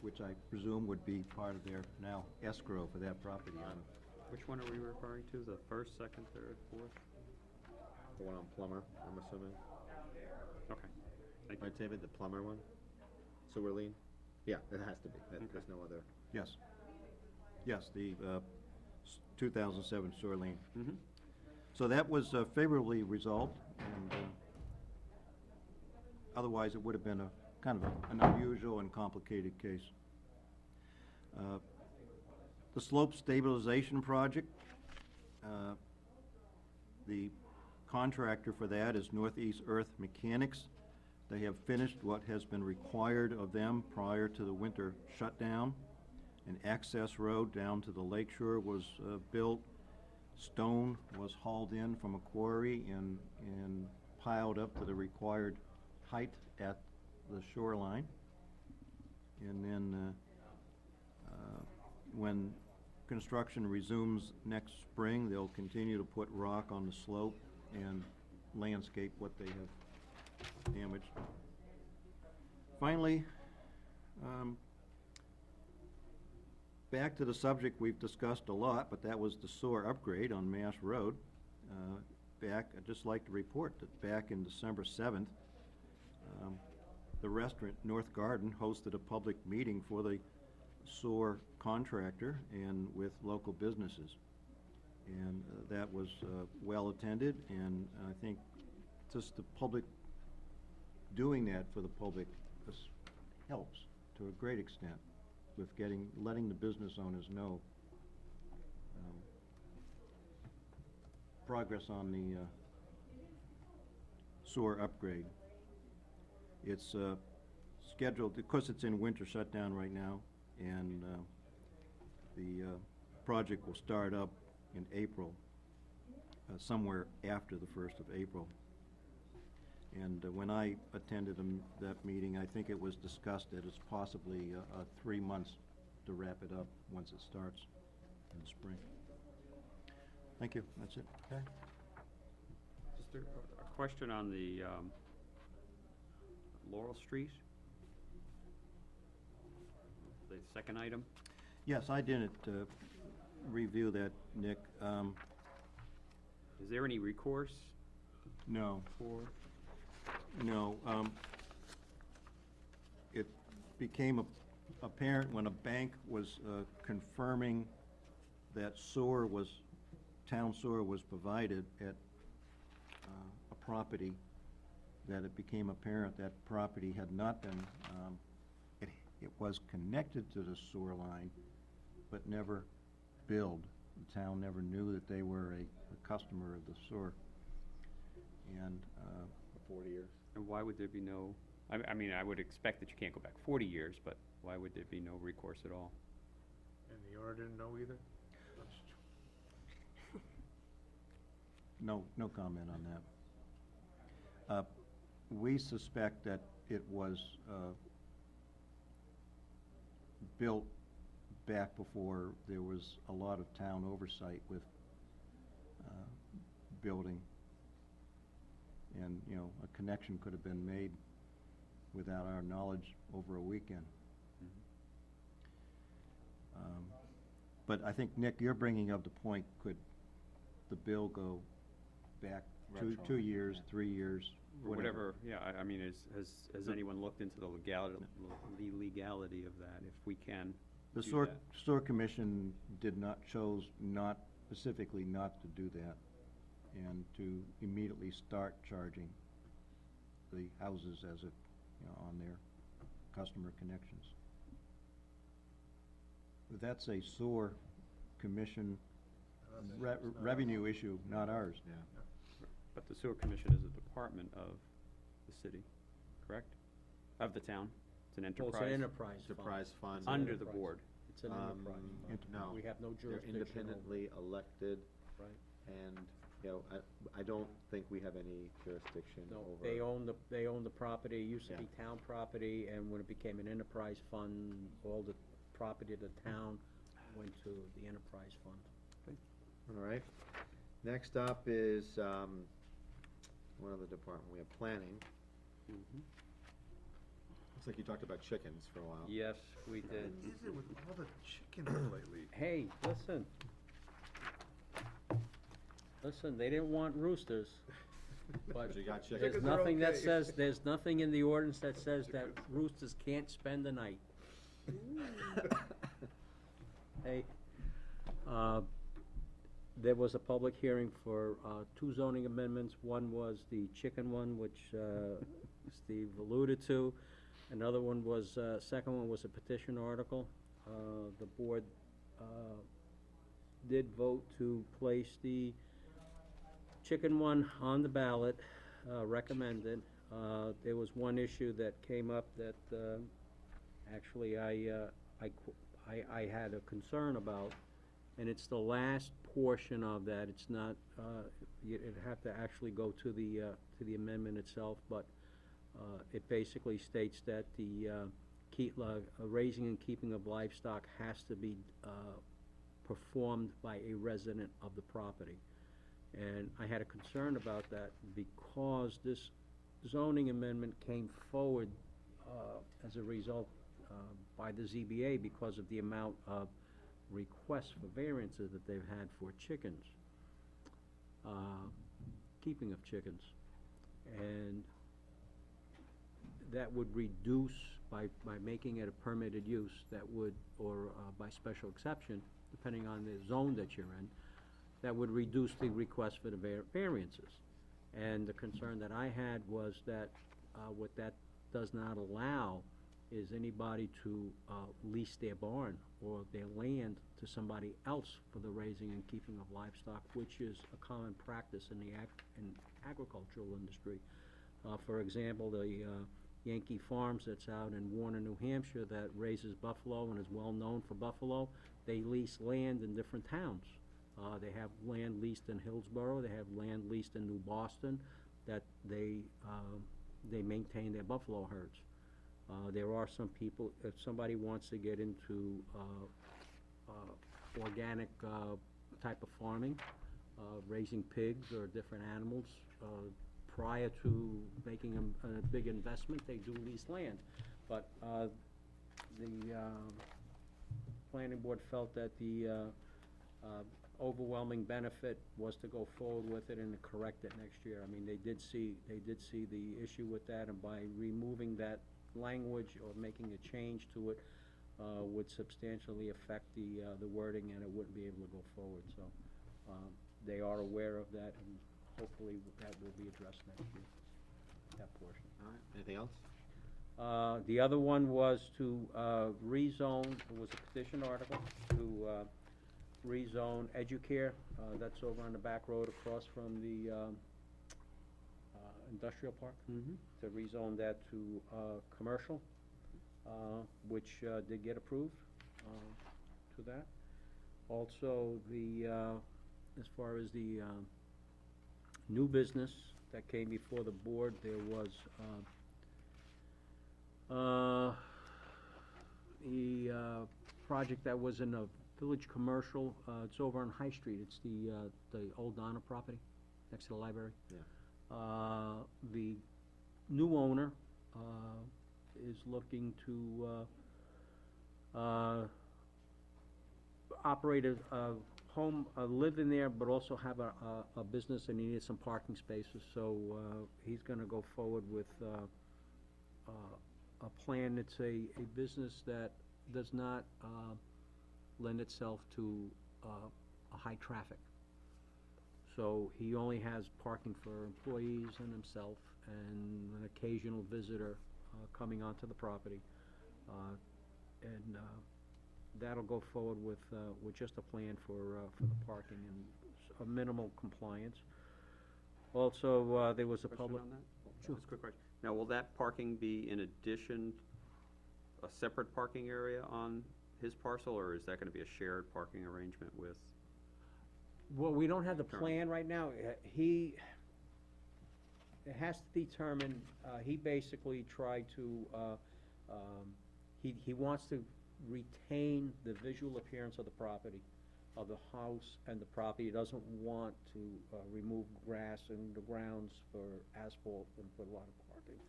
which I presume would be part of their now escrow for that property owner. Which one are we referring to? The first, second, third, fourth? The one on Plummer, I'm assuming. Okay. Thank you. Right, David, the Plummer one? Sewer lien? Yeah, it has to be. There's no other. Yes. Yes, the 2007 sewer lien. Mm-hmm. So that was favorably resolved, and otherwise it would have been a kind of an unusual and complicated case. The slope stabilization project, the contractor for that is Northeast Earth Mechanics. They have finished what has been required of them prior to the winter shutdown. An access road down to the lakeshore was built. Stone was hauled in from a quarry and piled up to the required height at the shoreline. And then when construction resumes next spring, they'll continue to put rock on the slope and landscape what they have damaged. Finally, back to the subject we've discussed a lot, but that was the sewer upgrade on Mass Road. I'd just like to report that back in December 7th, the restaurant North Garden hosted a public meeting for the sewer contractor and with local businesses. And that was well attended, and I think just the public, doing that for the public helps to a great extent with letting the business owners know progress on the sewer upgrade. It's scheduled, because it's in winter shutdown right now, and the project will start up in April, somewhere after the 1st of April. And when I attended that meeting, I think it was discussed that it's possibly 3 months to wrap it up once it starts in the spring. Thank you, that's it. Okay. Just a question on the Laurel Street. The second item. Yes, I didn't review that, Nick. Is there any recourse No. for? No, it became apparent when a bank was confirming that town sewer was provided at a property, that it became apparent that property had not been, it was connected to the sewer line, but never billed. The town never knew that they were a customer of the sewer. And 40 years. And why would there be no, I mean, I would expect that you can't go back 40 years, but why would there be no recourse at all? And the owner didn't know either? no comment on that. We suspect that it was built back before there was a lot of town oversight with building. And, a connection could have been made without our knowledge over a weekend. But I think, Nick, you're bringing up the point, could the bill go back two years, 3 years, Whatever, yeah, I mean, has anyone looked into the legality of that, if we can The do sewer, that? sewer commission chose specifically not to do that, and to immediately start charging the houses as on their customer connections. But that's a sewer commission revenue issue, not ours. Yeah. But the sewer commission is a department of the city, correct? Of the town? It's an Well, enterprise? it's an enterprise fund. Enterprise fund. It's an Under the enterprise. board? It's an enterprise fund. No. We have no They're jurisdiction over it. independently elected, Right. and, I don't think we have any jurisdiction No, over. they own the property, it used to be Yeah. town property, and when it became an enterprise fund, all the property of the town went to the enterprise fund. All right. Next up is, one other department, we have planning. Mhm. Looks like you talked about chickens for a while. Yes, we did. What is it with all the chickens lately? Hey, listen. Listen, they didn't want roosters, but You got chickens. there's Chickens are nothing that okay. says, there's nothing in the ordinance that says that roosters can't spend the night. Hey, there was a public hearing for 2 zoning amendments. One was the chicken one, which Steve alluded to. Another one was, second one was a petition article. The board did vote to place the chicken one on the ballot, recommended. There was one issue that came up that actually I had a concern about, and it's the last portion of that. It's not, you'd have to actually go to the amendment itself, but it basically states that the raising and keeping of livestock has to be performed by a resident of the property. And I had a concern about that because this zoning amendment came forward as a result, by the ZBA because of the amount of requests for variances that they've had for chickens, keeping of chickens. And that would reduce, by making it a permitted use, that would, or by special exception, depending on the zone that you're in, that would reduce the request for the variances. And the concern that I had was that what that does not allow is anybody to lease their barn or their land to somebody else for the raising and keeping of livestock, which is a common practice in the agricultural industry. For example, the Yankee Farms that's out in Warner, New Hampshire, that raises buffalo and is well known for buffalo, they lease land in different towns. They have land leased in Hillsborough, they have land leased in New Boston, that they maintain their buffalo herds. There are some people, if somebody wants to get into organic type of farming, raising pigs or different animals, prior to making a big investment, they do lease land. But the planning board felt that the overwhelming benefit was to go forward with it and to correct it next year. I mean, they did see the issue with that, and by removing that language or making a change to it would substantially affect the wording, and it wouldn't be able to go forward. So they are aware of that, and hopefully that will be addressed next year, that portion. All right, anything else? The other one was to rezone, it was a petition article, to rezone Educare, that's over on the back road across from the industrial park. To rezone that to commercial, which did get approved to that. Also, as far as the new business that came before the board, there was the project that was in a village commercial, it's over on High Street, it's the old Donna property, next to the library. Yeah. The new owner is looking to operate a home, live in there, but also have a business, and he needs some parking spaces. So he's gonna go forward with a plan. It's a business that does not lend itself to a high traffic. So he only has parking for employees and himself, and an occasional visitor coming onto the property. And that'll go forward with just a plan for the parking and a minimal compliance. Also, there was a Question public. on that? Sure. Just a quick question. Now, will that parking be in addition, a separate parking area on his parcel, or is that gonna be a shared parking arrangement with? Well, we don't have the Determine. plan right now. It has to determine, he basically tried to, he wants to retain the visual appearance of the property, of the house and the property. He doesn't want to remove grass and the grounds for asphalt and put a lot of parking.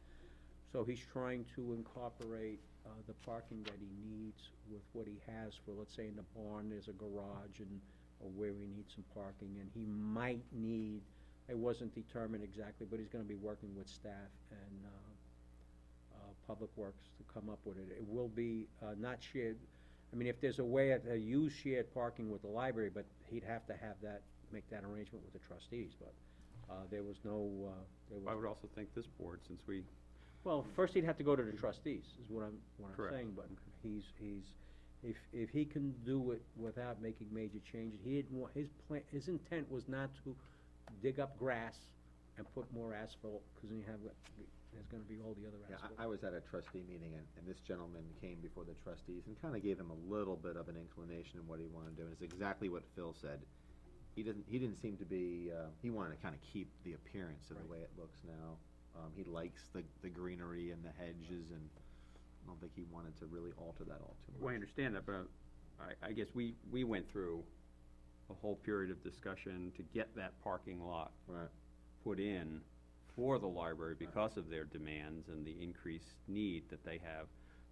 So he's trying to incorporate the parking that he needs with what he has for, let's say in the barn, there's a garage and or where he needs some parking, and he might need, it wasn't determined exactly, but he's gonna be working with staff and Public Works to come up with it. It will be not shared, I mean, if there's a way to use shared parking with the library, but he'd have to have that, make that arrangement with the trustees, but there was no, I would also think this board, since we, well, first he'd have to go to the trustees, is what I'm Correct. saying, but he's, if he can do it without making major changes, he didn't want, his intent was not to dig up grass and put more asphalt, because then you have, there's gonna be all the other Yeah, asphalt. I was at a trustee meeting, and this gentleman came before the trustees and kinda gave him a little bit of an inclination of what he wanted to do, and it's exactly what Phil said. He didn't seem to be, he wanted to kinda keep the appearance of the way it looks now. He likes the greenery and the hedges, and I don't think he wanted to really alter that all too much. well, I understand that, but I guess we went through a whole period of discussion to get that parking lot Right. put in for the library because of their demands and the increased need that they have.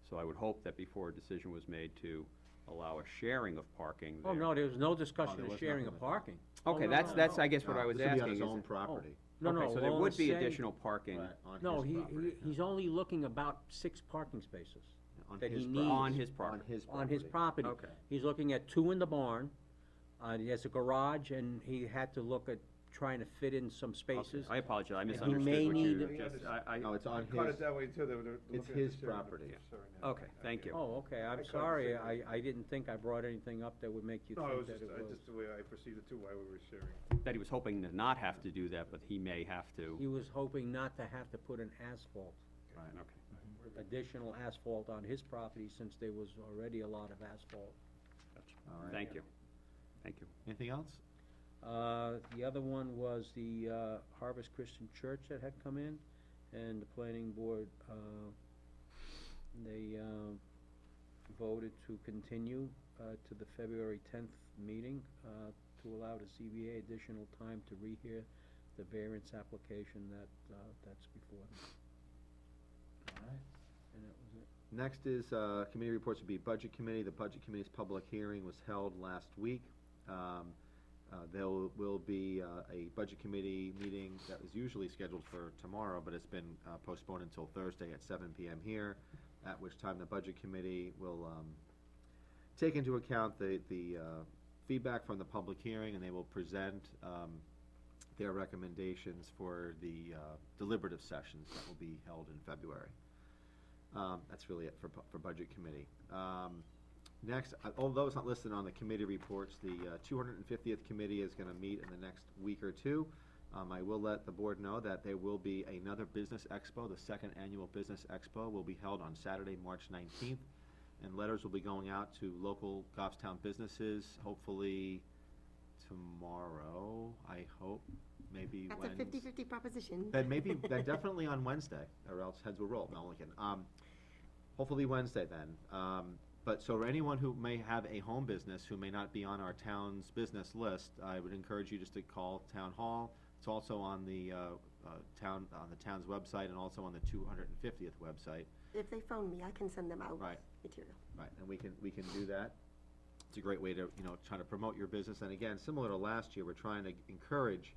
So I would hope that before a decision was made to allow a sharing of parking there. Oh, no, there was no discussion there of was sharing nothing of like that. parking. Okay, Oh, no, that's, no. I guess, what I was This would be on asking. his is own that- property. No, no, Okay, so there all would I'm be saying- additional parking Right, on No, his property. he's only looking about 6 parking spaces On that his he property. needs. on his On property. his On his property. Okay. He's looking at 2 in the barn, he has a garage, and he had to look at trying to fit in some Okay, spaces. I apologize, I may misunderstood what need- you No, just, I, No, it's on Caught his, it that way too, they were looking it's at the his sharing of- property. sharing it. okay, thank you. Oh, okay, I I'm caught it sorry, separately. I didn't think I brought anything up that would make you No, it think was that just, it was. just the way I proceeded too, why we were sharing. That he was hoping to not have to do that, but he may have to. He was hoping not to have to put an asphalt, Right, okay. additional asphalt on his property since there was already a lot of asphalt. All right. Thank you, thank you. Anything else? The other one was the Harvest Christian Church that had come in, and the planning board, they voted to continue to the February 10th meeting to allow the ZBA additional time to rehear the variance application that's before them. All right. And that was it. Next is, committee reports would be Budget Committee. The Budget Committee's public hearing was held last week. There will be a Budget Committee meeting that was usually scheduled for tomorrow, but it's been postponed until Thursday at 7 PM here, at which time the Budget Committee will take into account the feedback from the public hearing, and they will present their recommendations for the deliberative sessions that will be held in February. That's really it for Budget Committee. Next, although it's not listed on the committee reports, the 250th committee is gonna meet in the next week or two. I will let the board know that there will be another business expo. The second annual business expo will be held on Saturday, March 19th. And letters will be going out to local Goffstown businesses, hopefully tomorrow, I hope, maybe That's Wednesday. a 50-50 proposition. Then then definitely on Wednesday, or else heads will roll. No, only kidding. Hopefully Wednesday then. But so anyone who may have a home business who may not be on our town's business list, I would encourage you just to call Town Hall. It's also on the town's website and also on the 250th website. If they phone me, I can send them out Right. material. Right, and we can do that. It's a great way to, try to promote your business. And again, similar to last year, we're trying to encourage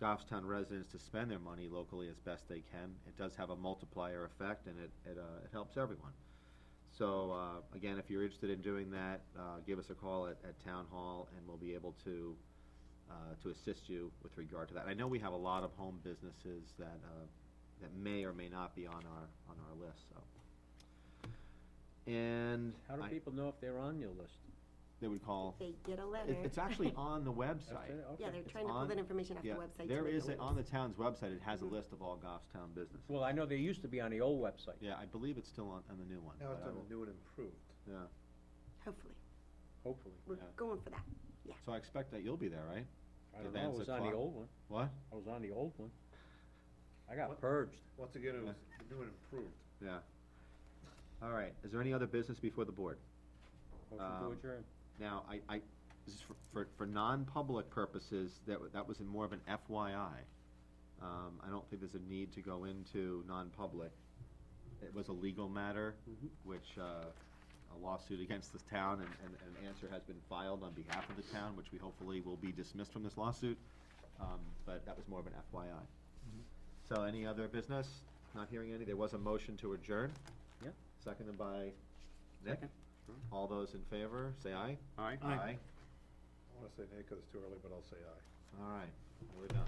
Goffstown residents to spend their money locally as best they can. It does have a multiplier effect, and it helps everyone. So, again, if you're interested in doing that, give us a call at Town Hall, and we'll be able to assist you with regard to that. I know we have a lot of home businesses that may or may not be on our list, so. And How do people know if they're on your list? they would call, They get a letter. it's actually on the website. That's it? Yeah, Okay. they're It's trying to pull on- that information off the Yeah, website. to there make is, a on the list. town's website, it has a list of all Goffstown businesses. Well, I know they used to be on the old website. Yeah, I believe it's still on the new one. Now it's but I on will- the new and improved. Yeah, Hopefully. Hopefully. We're Yeah. going for that. so I expect that you'll be there, right? I The don't know, I events was at on the Clock- old one. What? I was on the old one. I got What? purged. Once again, it was the new and improved. Yeah. All right, is there any other business before the board? Motion to Um, adjourn. Now, this is for non-public purposes, that was more of an FYI. I don't think there's a need to go into non-public. It was a legal matter, which, a lawsuit against this town, and an answer has been filed on behalf of the town, which we hopefully will be dismissed from this lawsuit. But that was more of an FYI. So any other business? Not hearing any. There was a motion to adjourn. Yep. Seconded by Nick. Second. All those in favor, say aye. All right? Aye. I wanna say nay, cause it's too early, but I'll say aye. All right, we're done.